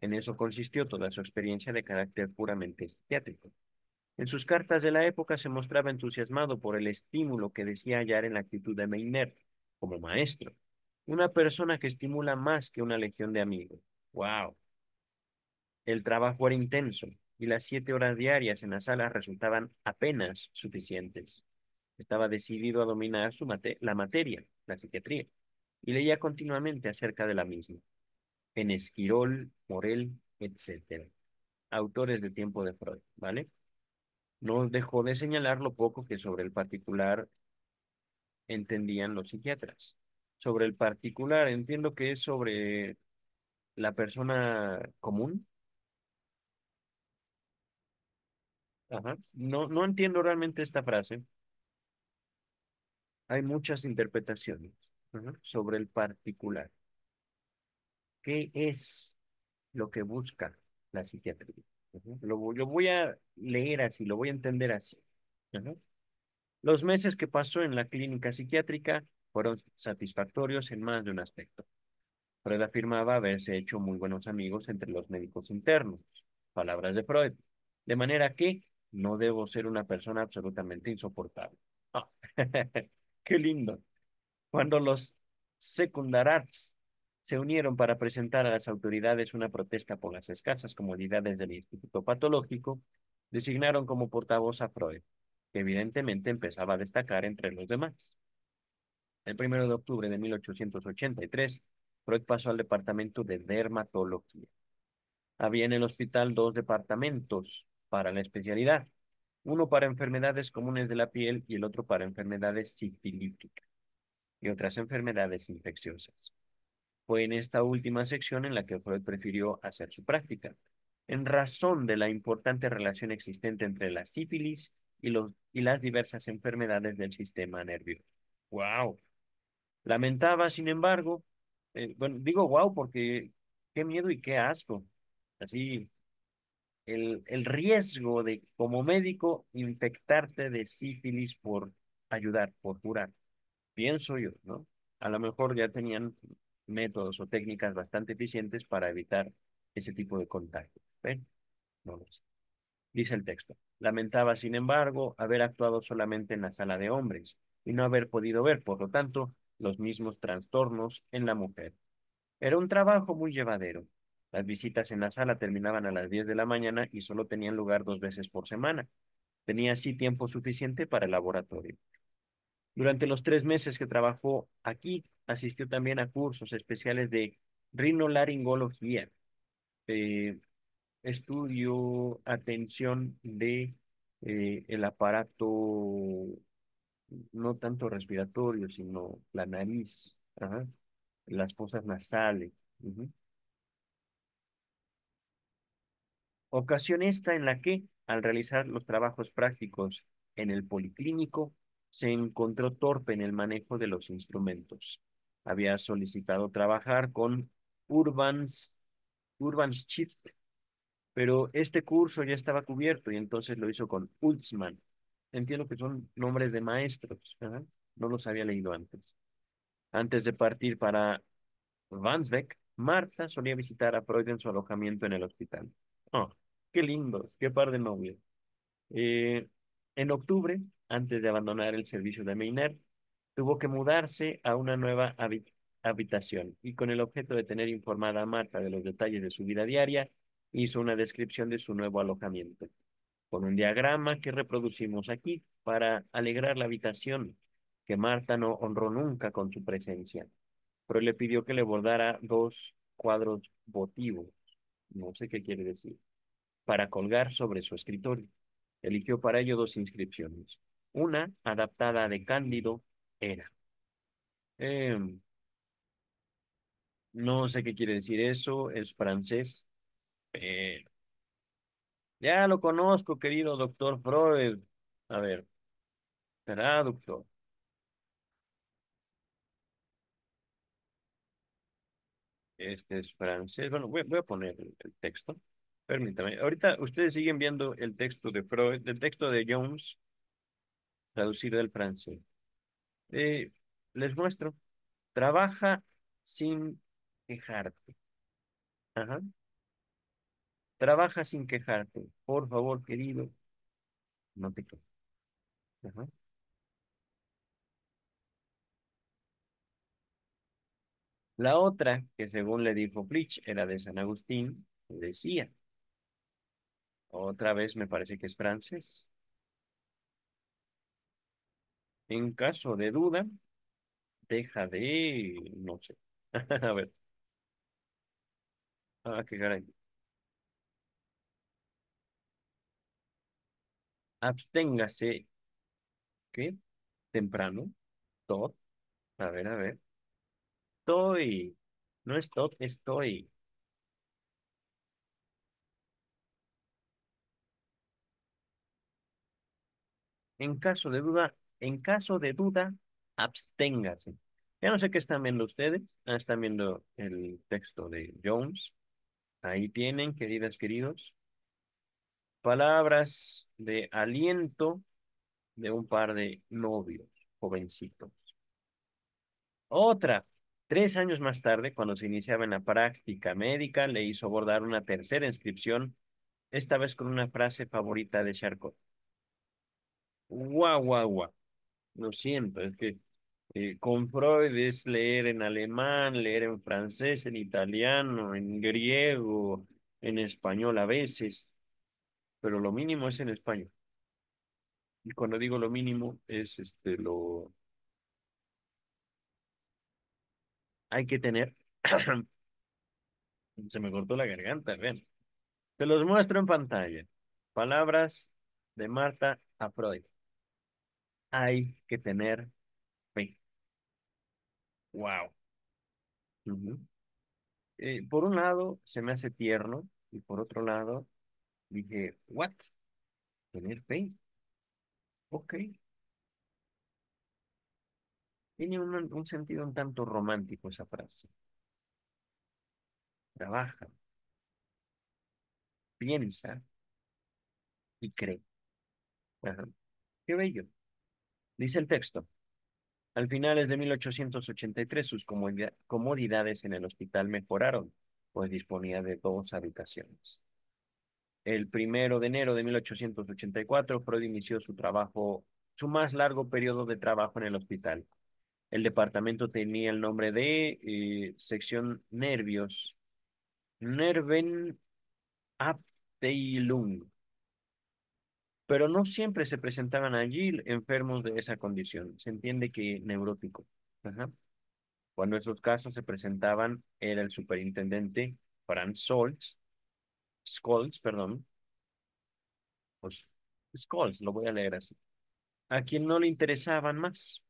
En eso consistió toda su experiencia de carácter puramente psiquiátrico. En sus cartas de la época se mostraba entusiasmado por el estímulo que decía hallar en la actitud de Meiner como maestro, una persona que estimula más que una legión de amigos. ¡Wow! El trabajo era intenso y las 7 horas diarias en la sala resultaban apenas suficientes. Estaba decidido a dominar la materia, la psiquiatría, y leía continuamente acerca de la misma, en Esquirol, Morel, etcétera, autores de tiempo de Freud, ¿vale? No dejó de señalar lo poco que sobre el particular entendían los psiquiatras. Sobre el particular, entiendo que es sobre la persona común. Ajá. No, no entiendo realmente esta frase. Hay muchas interpretaciones, ajá, sobre el particular. ¿Qué es lo que busca la psiquiatría? Ajá. Lo voy a leer así, lo voy a entender así. Ajá. Los meses que pasó en la clínica psiquiátrica fueron satisfactorios en más de un aspecto. Freud afirmaba haberse hecho muy buenos amigos entre los médicos internos. Palabras de Freud. De manera que no debo ser una persona absolutamente insoportable. Ah, qué lindo. Cuando los secundarats se unieron para presentar a las autoridades una protesta por las escasas comodidades del Instituto Patológico, designaron como portavoz a Freud, que evidentemente empezaba a destacar entre los demás. El 1 de octubre de 1883, Freud pasó al departamento de dermatología. Había en el hospital 2 departamentos para la especialidad, uno para enfermedades comunes de la piel y el otro para enfermedades sifilíticas y otras enfermedades infecciosas. Fue en esta última sección en la que Freud prefirió hacer su práctica, en razón de la importante relación existente entre la sífilis y las diversas enfermedades del sistema nervioso. ¡Wow! Lamentaba, sin embargo, bueno, digo wow porque qué miedo y qué asco. Así, el riesgo de, como médico, infectarte de sífilis por ayudar, por curar. Pienso yo, ¿no? A lo mejor ya tenían métodos o técnicas bastante eficientes para evitar ese tipo de contagio. ¿Ven? No lo sé. Dice el texto. Lamentaba, sin embargo, haber actuado solamente en la sala de hombres y no haber podido ver, por lo tanto, los mismos trastornos en la mujer. Era un trabajo muy llevadero. Las visitas en la sala terminaban a las 10 de la mañana y solo tenían lugar 2 veces por semana. Tenía así tiempo suficiente para el laboratorio. Durante los 3 meses que trabajó aquí, asistió también a cursos especiales de rinolaringología, eh, estudio, atención de el aparato, no tanto respiratorio, sino la nariz, ajá, las fosas nasales. Ujú. Ocasión esta en la que, al realizar los trabajos prácticos en el policlínico, se encontró torpe en el manejo de los instrumentos. Había solicitado trabajar con Urbans, Urbanschitz, pero este curso ya estaba cubierto y entonces lo hizo con Ulzmann. Entiendo que son nombres de maestros, ¿verdad? No los había leído antes. Antes de partir para Vansbeck, Marta solía visitar a Freud en su alojamiento en el hospital. Oh, qué lindos, qué par de novios. Eh, en octubre, antes de abandonar el servicio de Meiner, tuvo que mudarse a una nueva habitación y con el objeto de tener informada a Marta de los detalles de su vida diaria, hizo una descripción de su nuevo alojamiento, con un diagrama que reproducimos aquí para alegrar la habitación, que Marta no honró nunca con su presencia, pero le pidió que le bordara 2 cuadros votivos, no sé qué quiere decir, para colgar sobre su escritorio. Eligió para ello 2 inscripciones. Una, adaptada de Cándido, era. em, no sé qué quiere decir eso, es francés. Eh, ya lo conozco, querido doctor Freud. A ver, traductor. Este es francés. Bueno, voy a poner el texto. Permítame. Ahorita ustedes siguen viendo el texto de Freud, el texto de Jones, traducido del francés. Eh, les muestro. Trabaja sin quejarte. Ajá. Trabaja sin quejarte. Por favor, querido, no te quejes. Ajá. La otra, que según le dijo Fritsch, era de San Agustín, decía, otra vez me parece que es francés. En caso de duda, deja de, no sé. A ver, qué caray. Absténgase, ¿qué? Temprano, tot. A ver. Estoy. No es tot, estoy. En caso de duda, absténgase. Ya no sé qué están viendo ustedes. Están viendo el texto de Jones. Ahí tienen, queridas, queridos, palabras de aliento de un par de novios, jovencitos. Otra, 3 años más tarde, cuando se iniciaba en la práctica médica, le hizo bordar una tercera inscripción, esta vez con una frase favorita de Charcot. Guau, guau, guau. Lo siento, es que con Freud es leer en alemán, leer en francés, en italiano, en griego, en español a veces, pero lo mínimo es en español. Y cuando digo lo mínimo es lo hay que tener. Se me cortó la garganta, ven. Te los muestro en pantalla. Palabras de Marta a Freud. Hay que tener fe. Wow. Ujú. Por un lado, se me hace tierno y por otro lado, dije, ¿what? ¿Tener fe? Ok, tiene un sentido un tanto romántico esa frase. Trabaja, piensa y cree. Ajá. Qué bello. Dice el texto. Al finales de 1883 sus comodidades en el hospital mejoraron, pues disponía de dos habitaciones. El 1 de enero de 1884, Freud inició su trabajo, su más largo periodo de trabajo en el hospital. El departamento tenía el nombre de sección nervios, Nervenabteilung, pero no siempre se presentaban allí enfermos de esa condición. Se entiende que neurótico. Ajá. Cuando esos casos se presentaban, era el superintendente Franz Scholz, perdón, pues Scholz, lo voy a leer así, a quien no le interesaban más.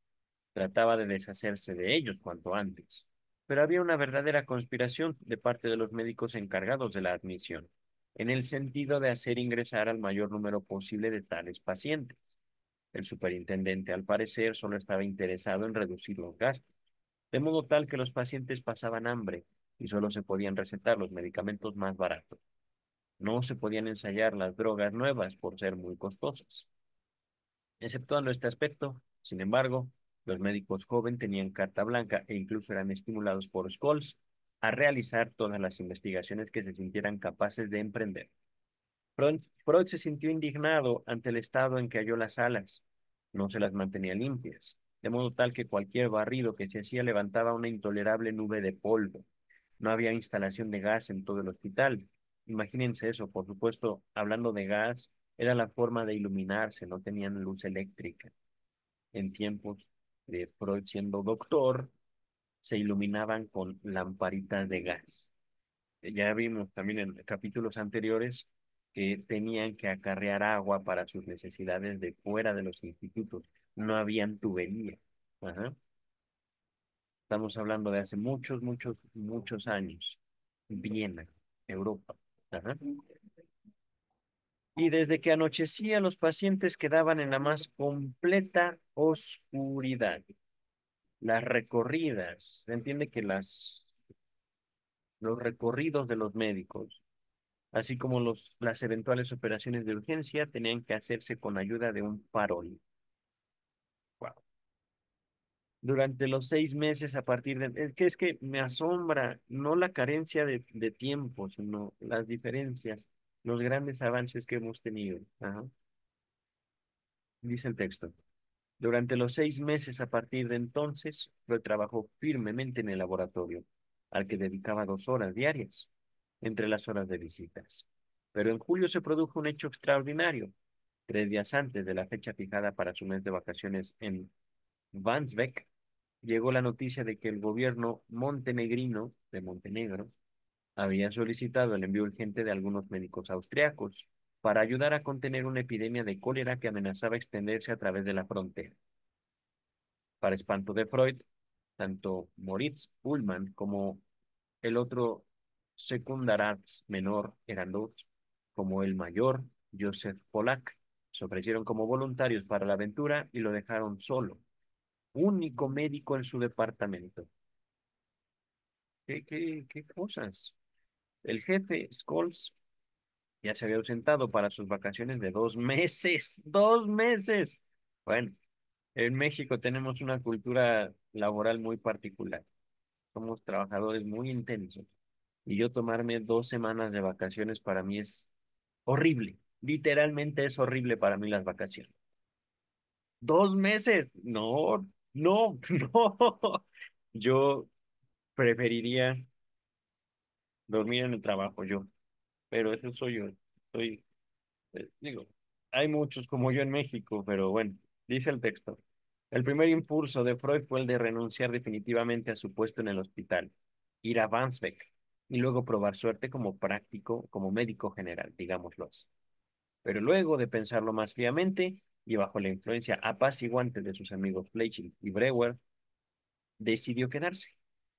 Trataba de deshacerse de ellos cuanto antes. Pero había una verdadera conspiración de parte de los médicos encargados de la admisión, en el sentido de hacer ingresar al mayor número posible de tales pacientes. El superintendente, al parecer, solo estaba interesado en reducir los gastos, de modo tal que los pacientes pasaban hambre y solo se podían recetar los medicamentos más baratos. No se podían ensayar las drogas nuevas por ser muy costosas. Exceptuando este aspecto, sin embargo, los médicos jóvenes tenían carta blanca e incluso eran estimulados por Scholes a realizar todas las investigaciones que se sintieran capaces de emprender. Freud se sintió indignado ante el estado en que halló las salas. No se las mantenía limpias, de modo tal que cualquier barrido que se hacía levantaba una intolerable nube de polvo. No había instalación de gas en todo el hospital. Imagínense eso, por supuesto, hablando de gas, era la forma de iluminarse, no tenían luz eléctrica. En tiempos de Freud siendo doctor, se iluminaban con lamparitas de gas. Ya vimos también en capítulos anteriores que tenían que acarrear agua para sus necesidades de fuera de los institutos. No habían tubería. Ajá. Estamos hablando de hace muchos, muchos, muchos años. Viena, Europa. Ajá. Y desde que anochecía, los pacientes quedaban en la más completa oscuridad. Las recorridas, se entiende que los recorridos de los médicos, así como las eventuales operaciones de urgencia, tenían que hacerse con ayuda de un farol. Wow. Durante los 6 meses a partir de... es que me asombra no la carencia de tiempo, sino las diferencias, los grandes avances que hemos tenido. Ajá. Dice el texto. Durante los 6 meses a partir de entonces, Freud trabajó firmemente en el laboratorio, al que dedicaba 2 horas diarias, entre las horas de visitas. Pero en julio se produjo un hecho extraordinario. 3 días antes de la fecha fijada para su mes de vacaciones en Wandsbek, llegó la noticia de que el gobierno montenegrino de Montenegro había solicitado el envío urgente de algunos médicos austriacos para ayudar a contener una epidemia de cólera que amenazaba extenderse a través de la frontera. Para espanto de Freud, tanto Moritz Ullmann como el otro secundarats menor eran dos, como el mayor Joseph Pollack, se ofrecieron como voluntarios para la aventura y lo dejaron solo, único médico en su departamento. ¿Qué cosas? El jefe, Scholes, ya se había ausentado para sus vacaciones de 2 meses. ¡2 meses! Bueno, en México tenemos una cultura laboral muy particular. Somos trabajadores muy intensos. Y yo tomarme 2 semanas de vacaciones para mí es horrible. Literalmente es horrible para mí las vacaciones. 2 meses. No, no, no. Yo preferiría dormir en el trabajo, yo. Pero eso soy yo. Soy, digo, hay muchos como yo en México, pero bueno, dice el texto. El primer impulso de Freud fue el de renunciar definitivamente a su puesto en el hospital, ir a Wandsbek y luego probar suerte como práctico, como médico general, digámoslo así. Pero luego de pensarlo más fríamente y bajo la influencia apaciguante de sus amigos Fleischl y Breuer, decidió quedarse.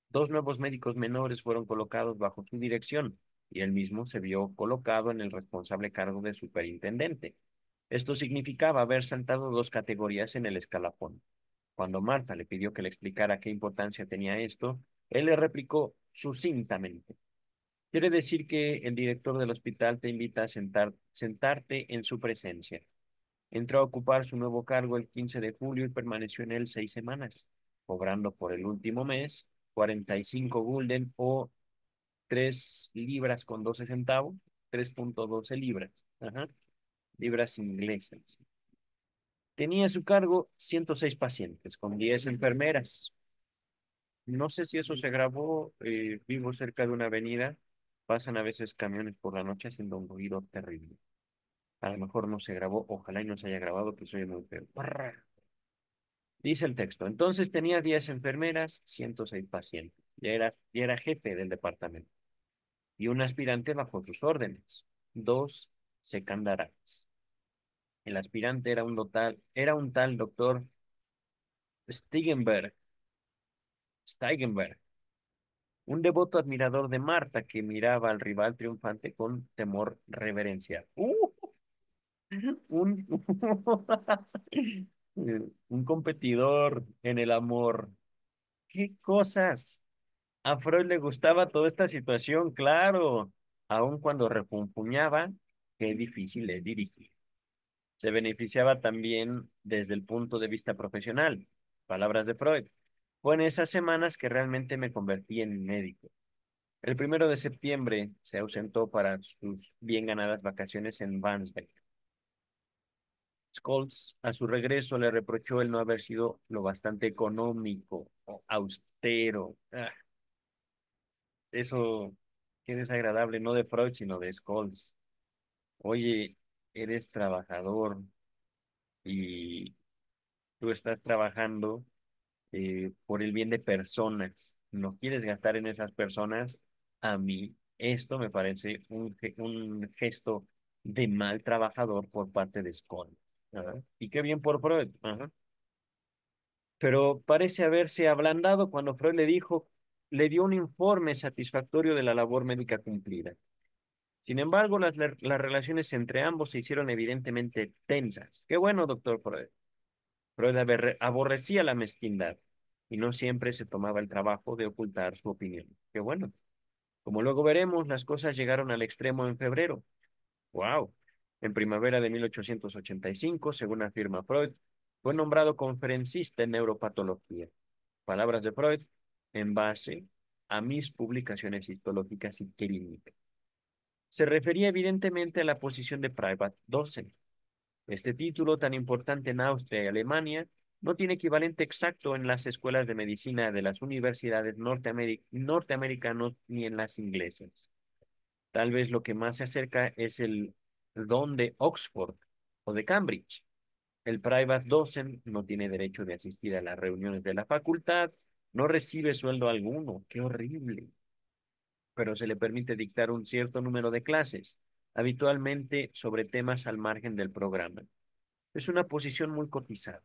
2 nuevos médicos menores fueron colocados bajo su dirección y él mismo se vio colocado en el responsable cargo de superintendente. Esto significaba haber saltado dos categorías en el escalafón. Cuando Marta le pidió que le explicara qué importancia tenía esto, él le replicó sucintamente. Quiere decir que el director del hospital te invita a sentarte en su presencia. Entró a ocupar su nuevo cargo el 15 de julio y permaneció en él 6 semanas, cobrando por el último mes 45 gulden o 3 libras con 12 centavos, 3.12 libras, ajá, libras inglesas. Tenía a su cargo 106 pacientes con 10 enfermeras. No sé si eso se grabó, vivo cerca de una avenida, pasan a veces camiones por la noche haciendo un ruido terrible. A lo mejor no se grabó, ojalá y no se haya grabado, que soy muy feo. Dice el texto, entonces tenía 10 enfermeras, 106 pacientes. Ya era jefe del departamento. Y un aspirante bajo sus órdenes, dos secundarias. El aspirante era un tal doctor Stigenberg, Steigenberg, un devoto admirador de Marta que miraba al rival triunfante con temor reverencial. Un, un competidor en el amor. ¿Qué cosas? A Freud le gustaba toda esta situación, claro, aun cuando refunfuñaba, qué difícil es dirigir. Se beneficiaba también desde el punto de vista profesional. Palabras de Freud. Fue en esas semanas que realmente me convertí en médico. El 1 de septiembre se ausentó para sus bien ganadas vacaciones en Wandsbek. Scholz, a su regreso, le reprochó el no haber sido lo bastante económico o austero. Eso, qué desagradable, no de Freud, sino de Scholz. Oye, eres trabajador y tú estás trabajando por el bien de personas. No quieres gastar en esas personas. A mí, esto me parece un gesto de mal trabajador por parte de Scholz. Ajá. Y qué bien por Freud. Ajá. Pero parece haberse ablandado cuando Freud le dio un informe satisfactorio de la labor médica cumplida. Sin embargo, las relaciones entre ambos se hicieron evidentemente tensas. Qué bueno, doctor Freud. Freud aborrecía la mezquindad y no siempre se tomaba el trabajo de ocultar su opinión. Qué bueno. Como luego veremos, las cosas llegaron al extremo en febrero. ¡Wow! En primavera de 1885, según afirma Freud, fue nombrado conferencista en neuropatología. Palabras de Freud, en base a mis publicaciones histológicas y clínicas. Se refería evidentemente a la posición de Private Docent. Este título, tan importante en Austria y Alemania, no tiene equivalente exacto en las escuelas de medicina de las universidades norteamericanas ni en las inglesas. Tal vez lo que más se acerca es el don de Oxford o de Cambridge. El private docent no tiene derecho de asistir a las reuniones de la facultad, no recibe sueldo alguno. ¡Qué horrible! Pero se le permite dictar un cierto número de clases, habitualmente sobre temas al margen del programa. Es una posición muy cotizada.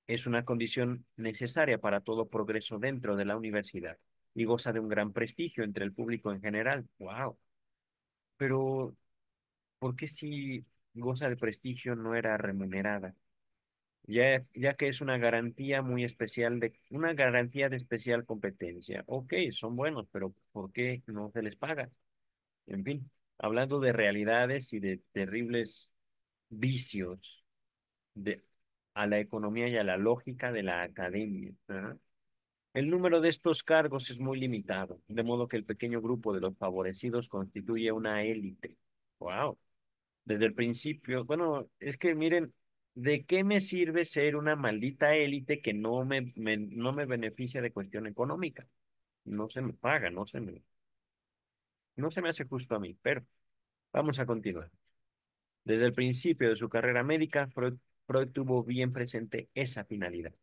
Es una condición necesaria para todo progreso dentro de la universidad y goza de un gran prestigio entre el público en general. ¡Wow! Pero, ¿por qué si goza de prestigio no era remunerada? Ya que es una garantía de especial competencia. Ok, son buenos, pero ¿por qué no se les paga? En fin, hablando de realidades y de terribles vicios de, a la economía y a la lógica de la academia. ¿Ah? El número de estos cargos es muy limitado, de modo que el pequeño grupo de los favorecidos constituye una élite. Wow. Desde el principio, bueno, es que miren, ¿de qué me sirve ser una maldita élite que no me beneficia de cuestión económica? No se me paga, no se me hace justo a mí, pero vamos a continuar. Desde el principio de su carrera médica, Freud tuvo bien presente esa finalidad.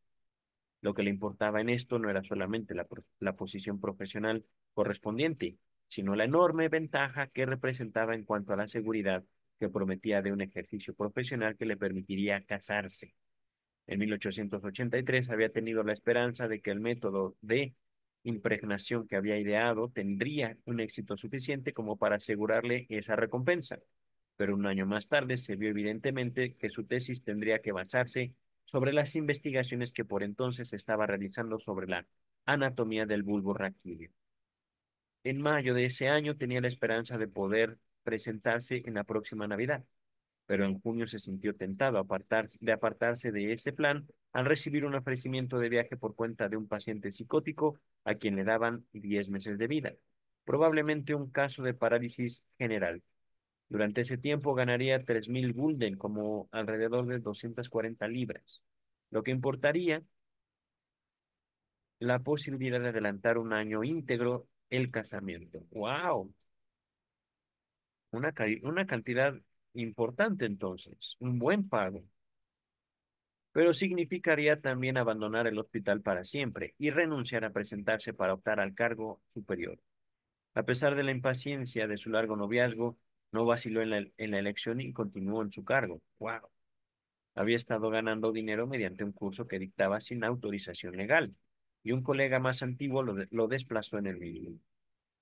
Lo que le importaba en esto no era solamente la posición profesional correspondiente, sino la enorme ventaja que representaba en cuanto a la seguridad que prometía de un ejercicio profesional que le permitiría casarse. En 1883 había tenido la esperanza de que el método de impregnación que había ideado tendría un éxito suficiente como para asegurarle esa recompensa. pero un año más tarde se vio evidentemente que su tesis tendría que basarse sobre las investigaciones que por entonces estaba realizando sobre la anatomía del bulbo raquídeo. En mayo de ese año tenía la esperanza de poder presentarse en la próxima Navidad, pero en junio se sintió tentado de apartarse de ese plan al recibir un ofrecimiento de viaje por cuenta de un paciente psicótico a quien le daban 10 meses de vida, probablemente un caso de parálisis general. Durante ese tiempo ganaría 3.000 gulden, como alrededor de 240 libras, lo que importaría la posibilidad de adelantar un año íntegro el casamiento. ¡Wow! Una cantidad importante entonces, un buen pago, pero significaría también abandonar el hospital para siempre y renunciar a presentarse para optar al cargo superior. A pesar de la impaciencia de su largo noviazgo, no vaciló en la elección y continuó en su cargo. ¡Wow! Había estado ganando dinero mediante un curso que dictaba sin autorización legal, y un colega más antiguo lo desplazó en el mismo.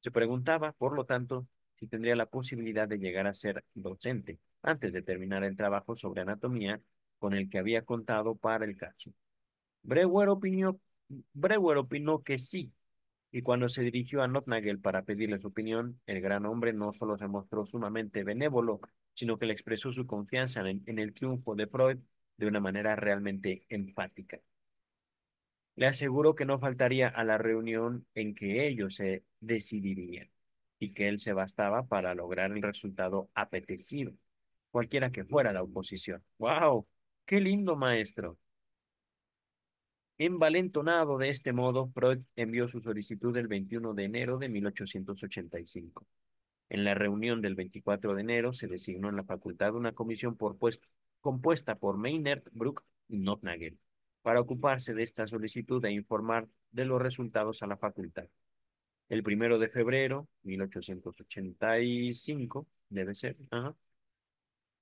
Se preguntaba, por lo tanto, si tendría la posibilidad de llegar a ser docente antes de terminar el trabajo sobre anatomía con el que había contado para el caso. Breuer opinó, Breuer opinó que sí, y cuando se dirigió a Notnagel para pedirle su opinión, el gran hombre no solo se mostró sumamente benévolo, sino que le expresó su confianza en el triunfo de Freud de una manera realmente empática. Le aseguró que no faltaría a la reunión en que ellos se decidirían y que él se bastaba para lograr el resultado apetecido, cualquiera que fuera la oposición. ¡Wow! ¡Qué lindo maestro! Envalentonado de este modo, Freud envió su solicitud el 21 de enero de 1885. En la reunión del 24 de enero se designó en la facultad una comisión compuesta por Meinert, Bruck y Notnagel para ocuparse de esta solicitud e informar de los resultados a la facultad. El 1 de febrero, 1885, debe ser,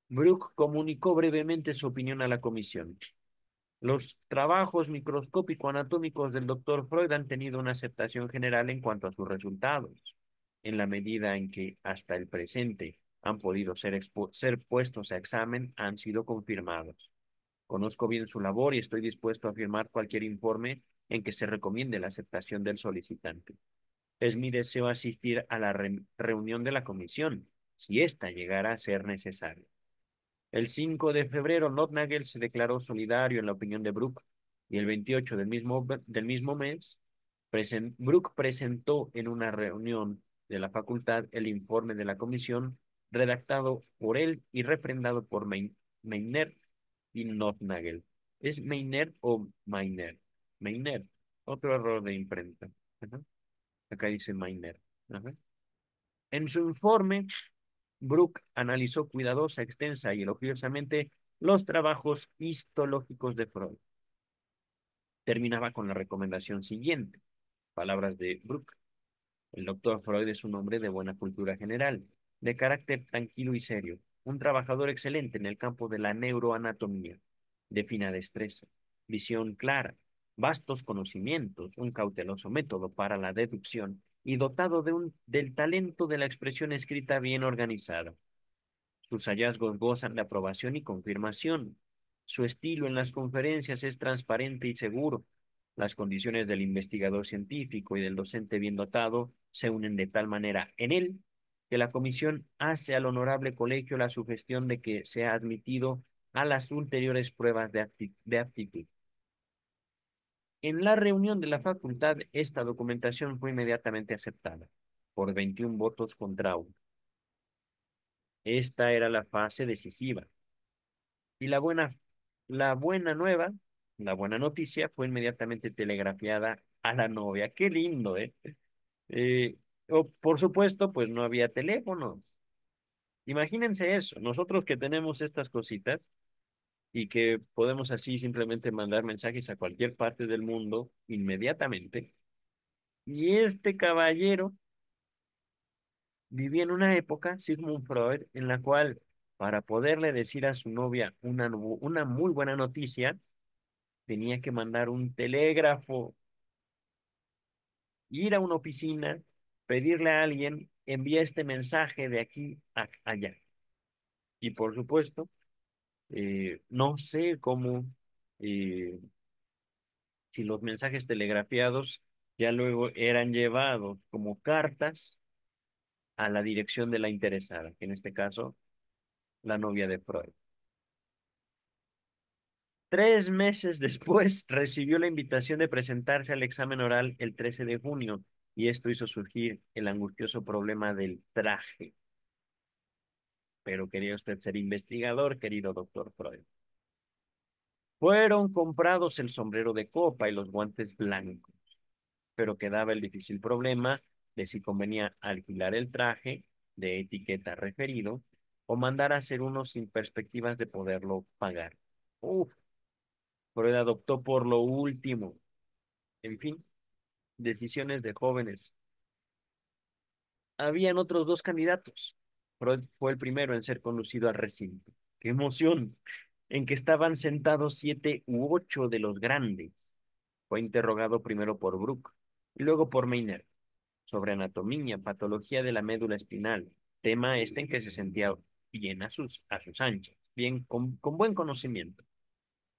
Bruck comunicó brevemente su opinión a la comisión. Los trabajos microscópico-anatómicos del doctor Freud han tenido una aceptación general en cuanto a sus resultados, en la medida en que hasta el presente han podido ser puestos a examen, han sido confirmados. Conozco bien su labor y estoy dispuesto a firmar cualquier informe en que se recomiende la aceptación del solicitante. Es mi deseo asistir a la reunión de la comisión, si ésta llegara a ser necesaria. El 5 de febrero, Notnagel se declaró solidario en la opinión de Bruck y el 28 del mismo mes, Bruck presentó en una reunión de la facultad el informe de la comisión redactado por él y refrendado por Meiner y Notnagel. ¿Es Meiner o Meiner? Meiner. Otro error de imprenta. Ajá. Acá dice Meiner. Ajá. En su informe, Bruck analizó cuidadosa, extensa y elogiosamente los trabajos histológicos de Freud. Terminaba con la recomendación siguiente, palabras de Bruck. El doctor Freud es un hombre de buena cultura general, de carácter tranquilo y serio, un trabajador excelente en el campo de la neuroanatomía, de fina destreza, visión clara, vastos conocimientos, un cauteloso método para la deducción y dotado del talento de la expresión escrita bien organizada. Sus hallazgos gozan de aprobación y confirmación. Su estilo en las conferencias es transparente y seguro. Las condiciones del investigador científico y del docente bien dotado se unen de tal manera en él que la comisión hace al honorable colegio la sugestión de que sea admitido a las ulteriores pruebas de aptitud. En la reunión de la facultad, esta documentación fue inmediatamente aceptada por 21 votos contra 1. Esta era la fase decisiva. Y la buena nueva, la buena noticia fue inmediatamente telegrafiada a la novia. Qué lindo, ¿eh? Eh, por supuesto, pues no había teléfonos. Imagínense eso, nosotros que tenemos estas cositas y que podemos así simplemente mandar mensajes a cualquier parte del mundo inmediatamente. Y este caballero vivía en una época, Sigmund Freud, en la cual para poderle decir a su novia una muy buena noticia, tenía que mandar un telégrafo, ir a una oficina, pedirle a alguien, envía este mensaje de aquí a allá. Y por supuesto, no sé cómo, eh, si los mensajes telegrafiados ya luego eran llevados como cartas a la dirección de la interesada, que en este caso, la novia de Freud. 3 meses después recibió la invitación de presentarse al examen oral el 13 de junio y esto hizo surgir el angustioso problema del traje. Pero quería usted ser investigador, querido doctor Freud. Fueron comprados el sombrero de copa y los guantes blancos, pero quedaba el difícil problema de si convenía alquilar el traje de etiqueta referido o mandar a hacer uno sin perspectivas de poderlo pagar. Uf, Freud adoptó por lo último. En fin, decisiones de jóvenes. Habían otros dos candidatos. Freud fue el primero en ser conducido al recinto. ¡Qué emoción! En que estaban sentados 7 u 8 de los grandes. Fue interrogado primero por Bruck y luego por Meiner sobre anatomía, patología de la médula espinal, tema este en que se sentía bien a sus anchas, bien con buen conocimiento.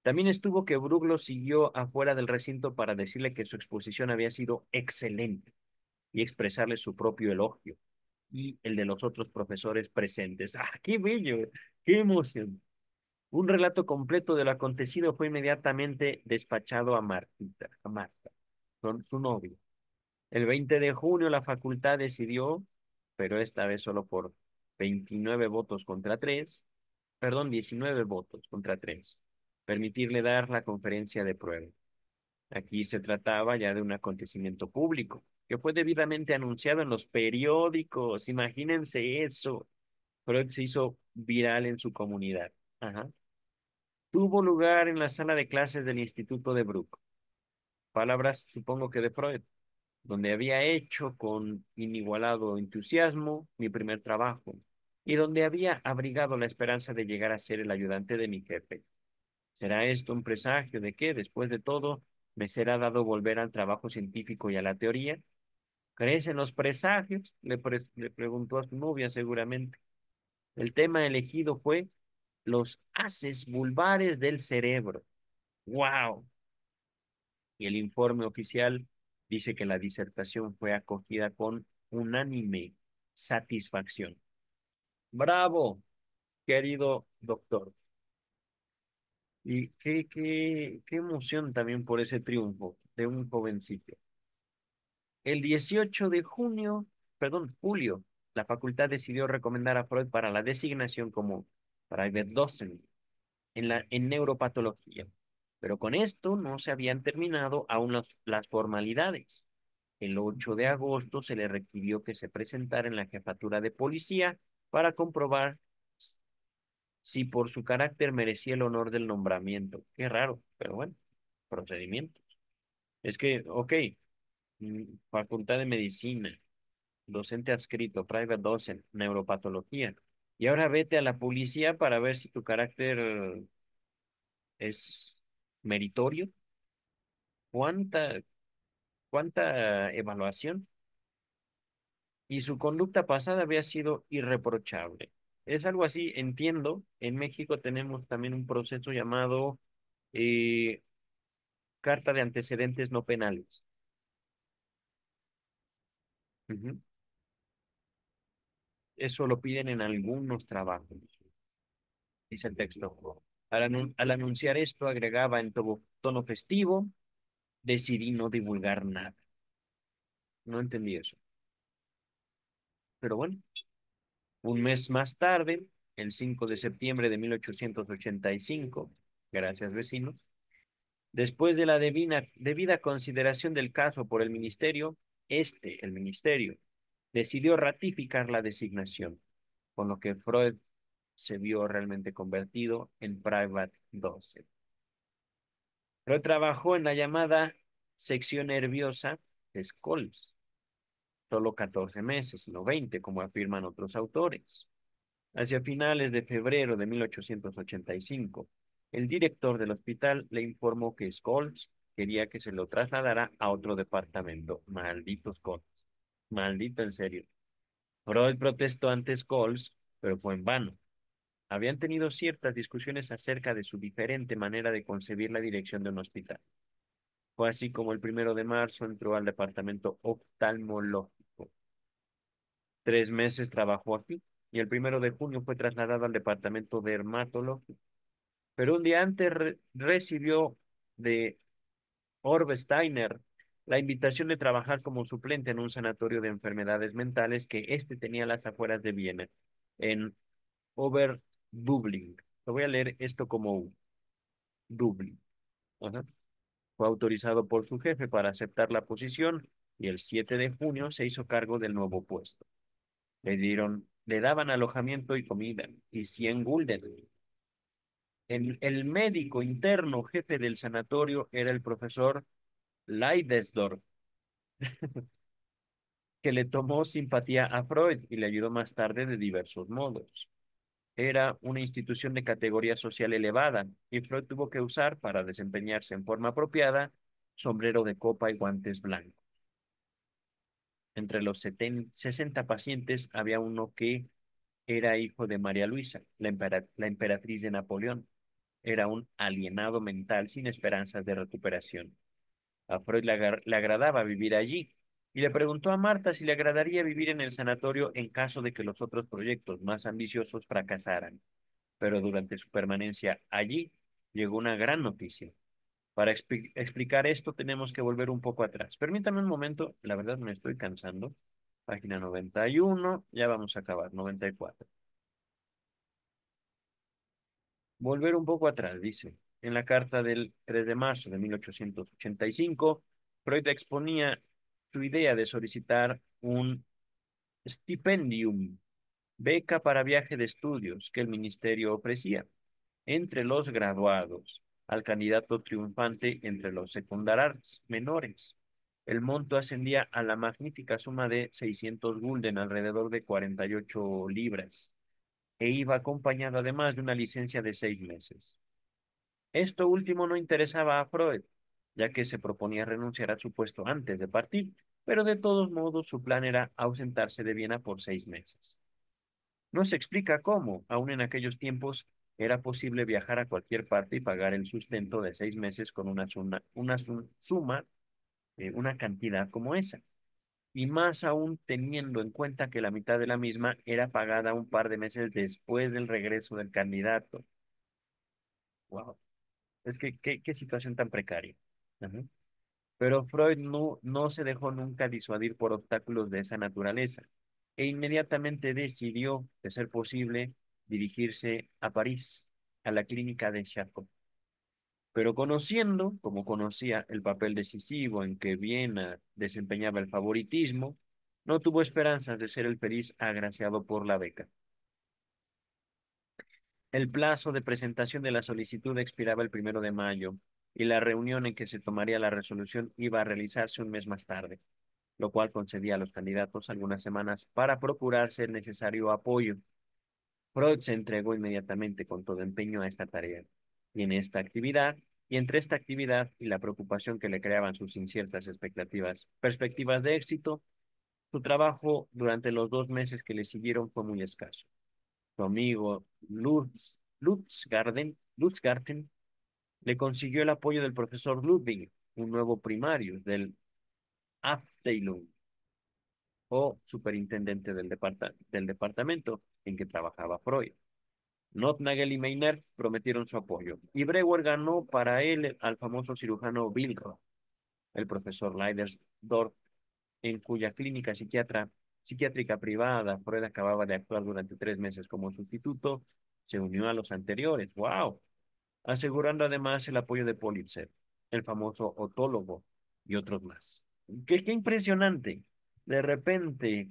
También estuvo que Bruck lo siguió afuera del recinto para decirle que su exposición había sido excelente y expresarle su propio elogio y el de los otros profesores presentes. ¡Ah, qué bello! ¡Qué emoción! Un relato completo de lo acontecido fue inmediatamente despachado a Marta, con su novio. El 20 de junio la facultad decidió, pero esta vez solo por 29 votos contra 3, perdón, 19 votos contra 3, permitirle dar la conferencia de prueba. Aquí se trataba ya de un acontecimiento público, que fue debidamente anunciado en los periódicos. Imagínense eso. Freud se hizo viral en su comunidad. Ajá. Tuvo lugar en la sala de clases del Instituto de Bruck. Palabras, supongo que de Freud, donde había hecho con inigualado entusiasmo mi primer trabajo y donde había abrigado la esperanza de llegar a ser el ayudante de mi jefe. ¿Será esto un presagio de que, después de todo, me será dado volver al trabajo científico y a la teoría? ¿Crees en los presagios? Le preguntó a su novia seguramente. El tema elegido fue los haces vulvares del cerebro. ¡Wow! Y el informe oficial dice que la disertación fue acogida con unánime satisfacción. ¡Bravo, querido doctor! Y qué emoción también por ese triunfo de un jovencito. El 18 de junio, perdón, julio, la facultad decidió recomendar a Freud para la designación como private docent en neuropatología. Pero con esto no se habían terminado aún las formalidades. El 8 de agosto se le requirió que se presentara en la jefatura de policía para comprobar si por su carácter merecía el honor del nombramiento. Qué raro, pero bueno, procedimiento. Es que, ok, Facultad de Medicina, docente adscrito, private docent, neuropatología. Y ahora vete a la policía para ver si tu carácter es meritorio. ¿Cuánta, cuánta evaluación? Y su conducta pasada había sido irreprochable. Es algo así, entiendo. En México tenemos también un proceso llamado eh, carta de antecedentes no penales. Ujú. Eso lo piden en algunos trabajos, dice el texto. Al anunciar esto, agregaba en tono festivo, decidí no divulgar nada. No entendí eso. Pero bueno, un mes más tarde, el 5 de septiembre de 1885, gracias vecinos, después de la debida consideración del caso por el ministerio, el ministerio, decidió ratificar la designación, con lo que Freud se vio realmente convertido en Private 12. Freud trabajó en la llamada sección nerviosa de Scholz, solo 14 meses, no 20, como afirman otros autores. Hacia finales de febrero de 1885, el director del hospital le informó que Scholz quería que se lo trasladara a otro departamento. Maldito Scholz. Maldito en serio. Freud protestó ante Scholz, pero fue en vano. Habían tenido ciertas discusiones acerca de su diferente manera de concebir la dirección de un hospital. Fue así como el 1 de marzo entró al departamento oftalmológico. 3 meses trabajó aquí y el 1 de junio fue trasladado al departamento dermatológico. Pero un día antes recibió de Orbe Steiner la invitación de trabajar como suplente en un sanatorio de enfermedades mentales que éste tenía a las afueras de Viena, en Oberdublin. Lo voy a leer esto como Dublin. Ajá. Fue autorizado por su jefe para aceptar la posición y el 7 de junio se hizo cargo del nuevo puesto. Le daban alojamiento y comida y 100 gulden. El médico interno jefe del sanatorio era el profesor Leidesdorf, que le tomó simpatía a Freud y le ayudó más tarde de diversos modos. Era una institución de categoría social elevada y Freud tuvo que usar, para desempeñarse en forma apropiada, sombrero de copa y guantes blancos. Entre los 60 pacientes había uno que era hijo de María Luisa, la emperatriz de Napoleón. Era un alienado mental sin esperanzas de recuperación. A Freud le agradaba vivir allí y le preguntó a Marta si le agradaría vivir en el sanatorio en caso de que los otros proyectos más ambiciosos fracasaran. Pero durante su permanencia allí llegó una gran noticia. Para explicar esto tenemos que volver un poco atrás. Permítame un momento, la verdad me estoy cansando. Página 91, ya vamos a acabar, 94. Volver un poco atrás, dice. En la carta del 3 de marzo de 1885, Freud exponía su idea de solicitar un stipendium, beca para viaje de estudios que el ministerio ofrecía entre los graduados al candidato triunfante entre los secundarats menores. El monto ascendía a la magnífica suma de 600 gulden, alrededor de 48 libras, e iba acompañado además de una licencia de 6 meses. Esto último no interesaba a Freud, ya que se proponía renunciar a su puesto antes de partir, pero de todos modos su plan era ausentarse de Viena por 6 meses. No se explica cómo, aun en aquellos tiempos, era posible viajar a cualquier parte y pagar el sustento de 6 meses con suma, una cantidad como esa. Y más aún teniendo en cuenta que la mitad de la misma era pagada un par de meses después del regreso del candidato. Wow, es que qué situación tan precaria. Ajá. Pero Freud no se dejó nunca disuadir por obstáculos de esa naturaleza e inmediatamente decidió, de ser posible, dirigirse a París, a la clínica de Charcot. Pero conociendo, como conocía, el papel decisivo en que Viena desempeñaba el favoritismo, no tuvo esperanzas de ser el feliz agraciado por la beca. El plazo de presentación de la solicitud expiraba el 1 de mayo y la reunión en que se tomaría la resolución iba a realizarse un mes más tarde, lo cual concedía a los candidatos algunas semanas para procurarse el necesario apoyo. Freud se entregó inmediatamente con todo empeño a esta tarea. Y en esta actividad, y entre esta actividad y la preocupación que le creaban sus inciertas perspectivas de éxito, su trabajo durante los 2 meses que le siguieron fue muy escaso. Su amigo Lutzgarten le consiguió el apoyo del profesor Ludwig, un nuevo primario del Abteilung o superintendente del departamento en que trabajaba Freud. Nothnagel y Meiner prometieron su apoyo, y Breuer ganó para él al famoso cirujano Billroth, el profesor Leidersdorf, en cuya clínica psiquiátrica privada Freud acababa de actuar durante 3 meses como sustituto, se unió a los anteriores. ¡Wow! Asegurando además el apoyo de Politzer, el famoso otólogo, y otros más. ¡Qué impresionante! De repente,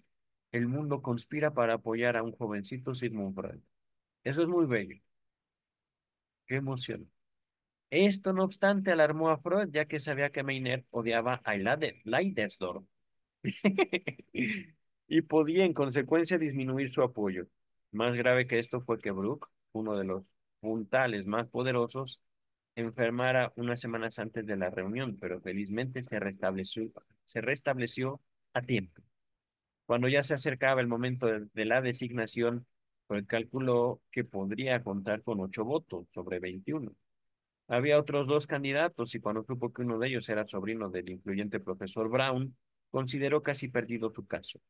el mundo conspira para apoyar a un jovencito Sigmund Freud. Eso es muy bello. ¡Qué emoción! Esto, no obstante, alarmó a Freud, ya que sabía que Meiner odiaba a Leidersdorf y podía, en consecuencia, disminuir su apoyo. Más grave que esto fue que Bruck, uno de los puntales más poderosos, enfermara unas semanas antes de la reunión, pero felizmente se restableció a tiempo. Cuando ya se acercaba el momento de la designación, Freud calculó que podría contar con 8 votos sobre 21. Había otros dos candidatos y cuando supo que uno de ellos era sobrino del influyente profesor Brown, consideró casi perdido su caso.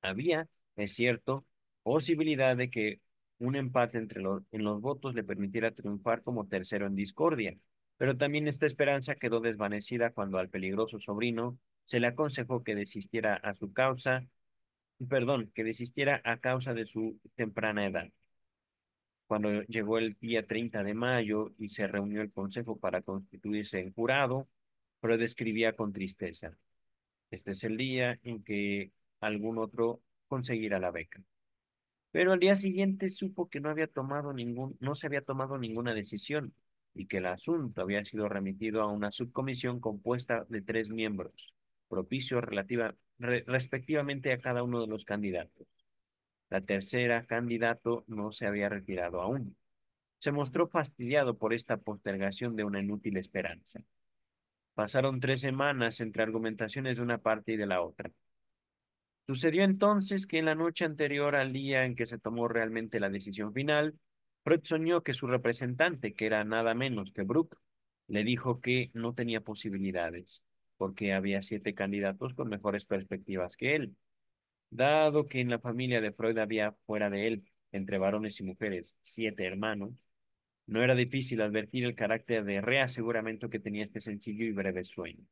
Había, es cierto, posibilidad de que un empate en los votos le permitiera triunfar como tercero en discordia, pero también esta esperanza quedó desvanecida cuando al peligroso sobrino se le aconsejó que desistiera a su causa, perdón, que desistiera a causa de su temprana edad. Cuando llegó el día 30 de mayo y se reunió el consejo para constituirse en jurado, Freud escribía con tristeza: este es el día en que algún otro conseguirá la beca. Pero al día siguiente supo que no se había tomado ninguna decisión y que el asunto había sido remitido a una subcomisión compuesta de 3 miembros, propicios respectivamente a cada uno de los candidatos. La tercera candidato no se había retirado aún. Se mostró fastidiado por esta postergación de una inútil esperanza. Pasaron 3 semanas entre argumentaciones de una parte y de la otra. Sucedió entonces que en la noche anterior al día en que se tomó realmente la decisión final, Freud soñó que su representante, que era nada menos que Brooke, le dijo que no tenía posibilidades, porque había 7 candidatos con mejores perspectivas que él. Dado que en la familia de Freud había fuera de él, entre varones y mujeres, 7 hermanos, no era difícil advertir el carácter de reaseguramiento que tenía este sencillo y breve sueño.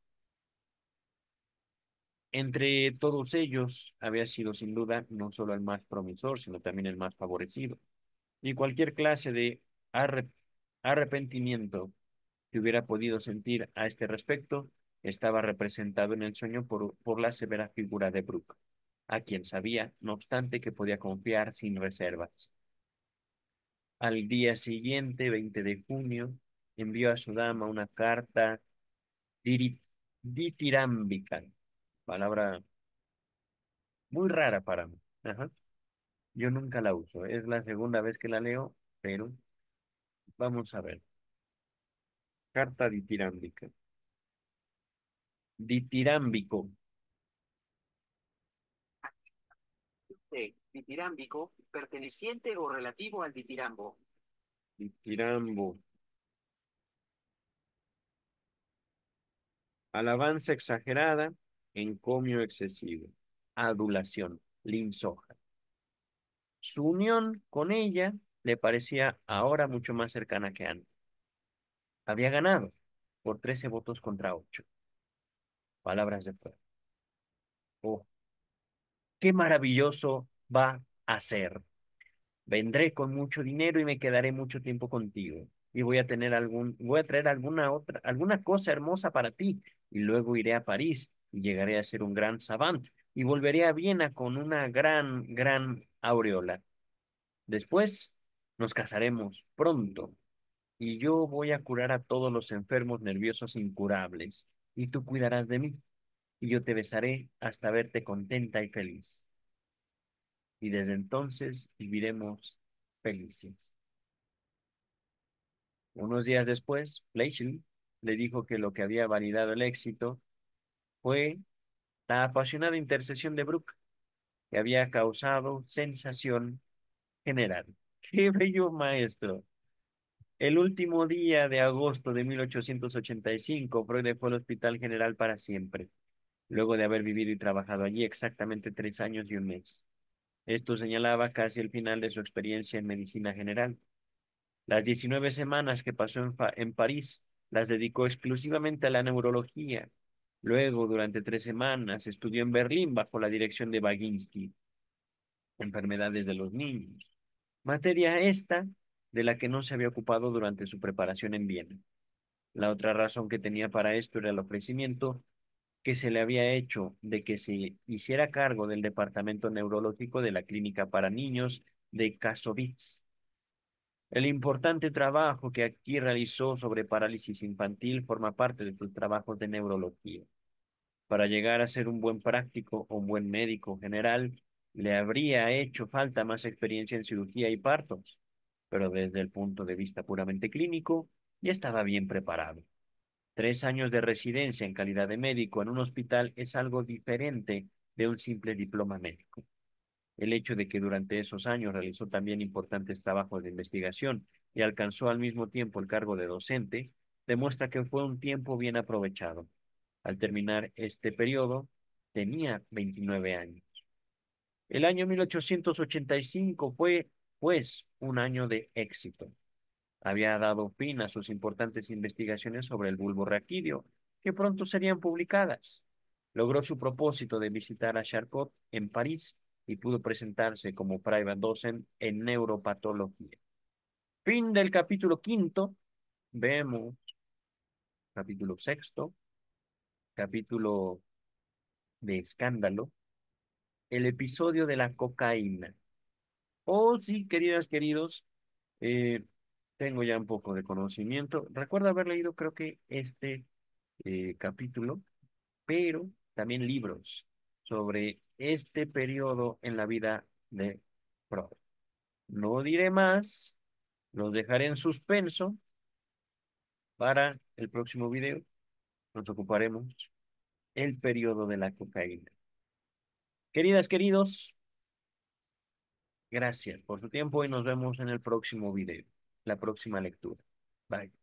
Entre todos ellos había sido sin duda no solo el más promisor, sino también el más favorecido. Y cualquier clase de arre- arrepentimiento que hubiera podido sentir a este respecto estaba representado en el sueño por la severa figura de Brooke, a quien sabía, no obstante, que podía confiar sin reservas. Al día siguiente, 20 de junio, envió a su dama una carta diri- ditirámbica, palabra muy rara para mí. Ajá. Yo nunca la uso, es la segunda vez que la leo, pero vamos a ver. Carta ditirámbica. Ditirámbico. Ditirámbico, perteneciente o relativo al ditirambo. Ditirambo. Alabanza exagerada, encomio excesivo. Adulación, linsoja. Su unión con ella le parecía ahora mucho más cercana que antes. Había ganado por 13 votos contra 8. Palabras de fuera. Oh, qué maravilloso va a ser. Vendré con mucho dinero y me quedaré mucho tiempo contigo. Y voy a traer alguna cosa hermosa para ti. Y luego iré a París y llegaré a ser un gran savant. Y volveré a Viena con una gran aureola. Después nos casaremos pronto. Y yo voy a curar a todos los enfermos nerviosos incurables. Y tú cuidarás de mí. Y yo te besaré hasta verte contenta y feliz. Y desde entonces viviremos felices. Unos días después, Fleischl le dijo que lo que había validado el éxito fue la apasionada intercesión de Brooke, que había causado sensación general. ¡Qué bello maestro! El último día de agosto de 1885, Freud dejó el Hospital General para siempre, luego de haber vivido y trabajado allí exactamente 3 años y un mes. Esto señalaba casi el final de su experiencia en medicina general. Las 19 semanas que pasó en París las dedicó exclusivamente a la neurología. Luego, durante 3 semanas, estudió en Berlín bajo la dirección de Baginski, enfermedades de los niños. Materia esta de la que no se había ocupado durante su preparación en Viena. La otra razón que tenía para esto era el ofrecimiento que se le había hecho de que se hiciera cargo del departamento neurológico de la clínica para niños de Kassovitz. El importante trabajo que aquí realizó sobre parálisis infantil forma parte de sus trabajos de neurología. Para llegar a ser un buen práctico o un buen médico general, le habría hecho falta más experiencia en cirugía y partos, pero desde el punto de vista puramente clínico, ya estaba bien preparado. 3 años de residencia en calidad de médico en un hospital es algo diferente de un simple diploma médico. El hecho de que durante esos años realizó también importantes trabajos de investigación y alcanzó al mismo tiempo el cargo de docente, demuestra que fue un tiempo bien aprovechado. Al terminar este periodo, tenía 29 años. El año 1885 fue, pues, un año de éxito. Había dado fin a sus importantes investigaciones sobre el bulbo raquídeo, que pronto serían publicadas. Logró su propósito de visitar a Charcot en París y pudo presentarse como private docent en neuropatología. Fin del capítulo quinto. Vemos capítulo sexto, capítulo de escándalo, el episodio de la cocaína. Oh, sí, queridas, queridos, eh, tengo ya un poco de conocimiento. Recuerdo haber leído, creo que este capítulo, pero también libros sobre este periodo en la vida de Freud. No diré más, los dejaré en suspenso para el próximo video. Nos ocuparemos el periodo de la cocaína. Queridas, queridos, gracias por su tiempo y nos vemos en el próximo video, la próxima lectura. Bye.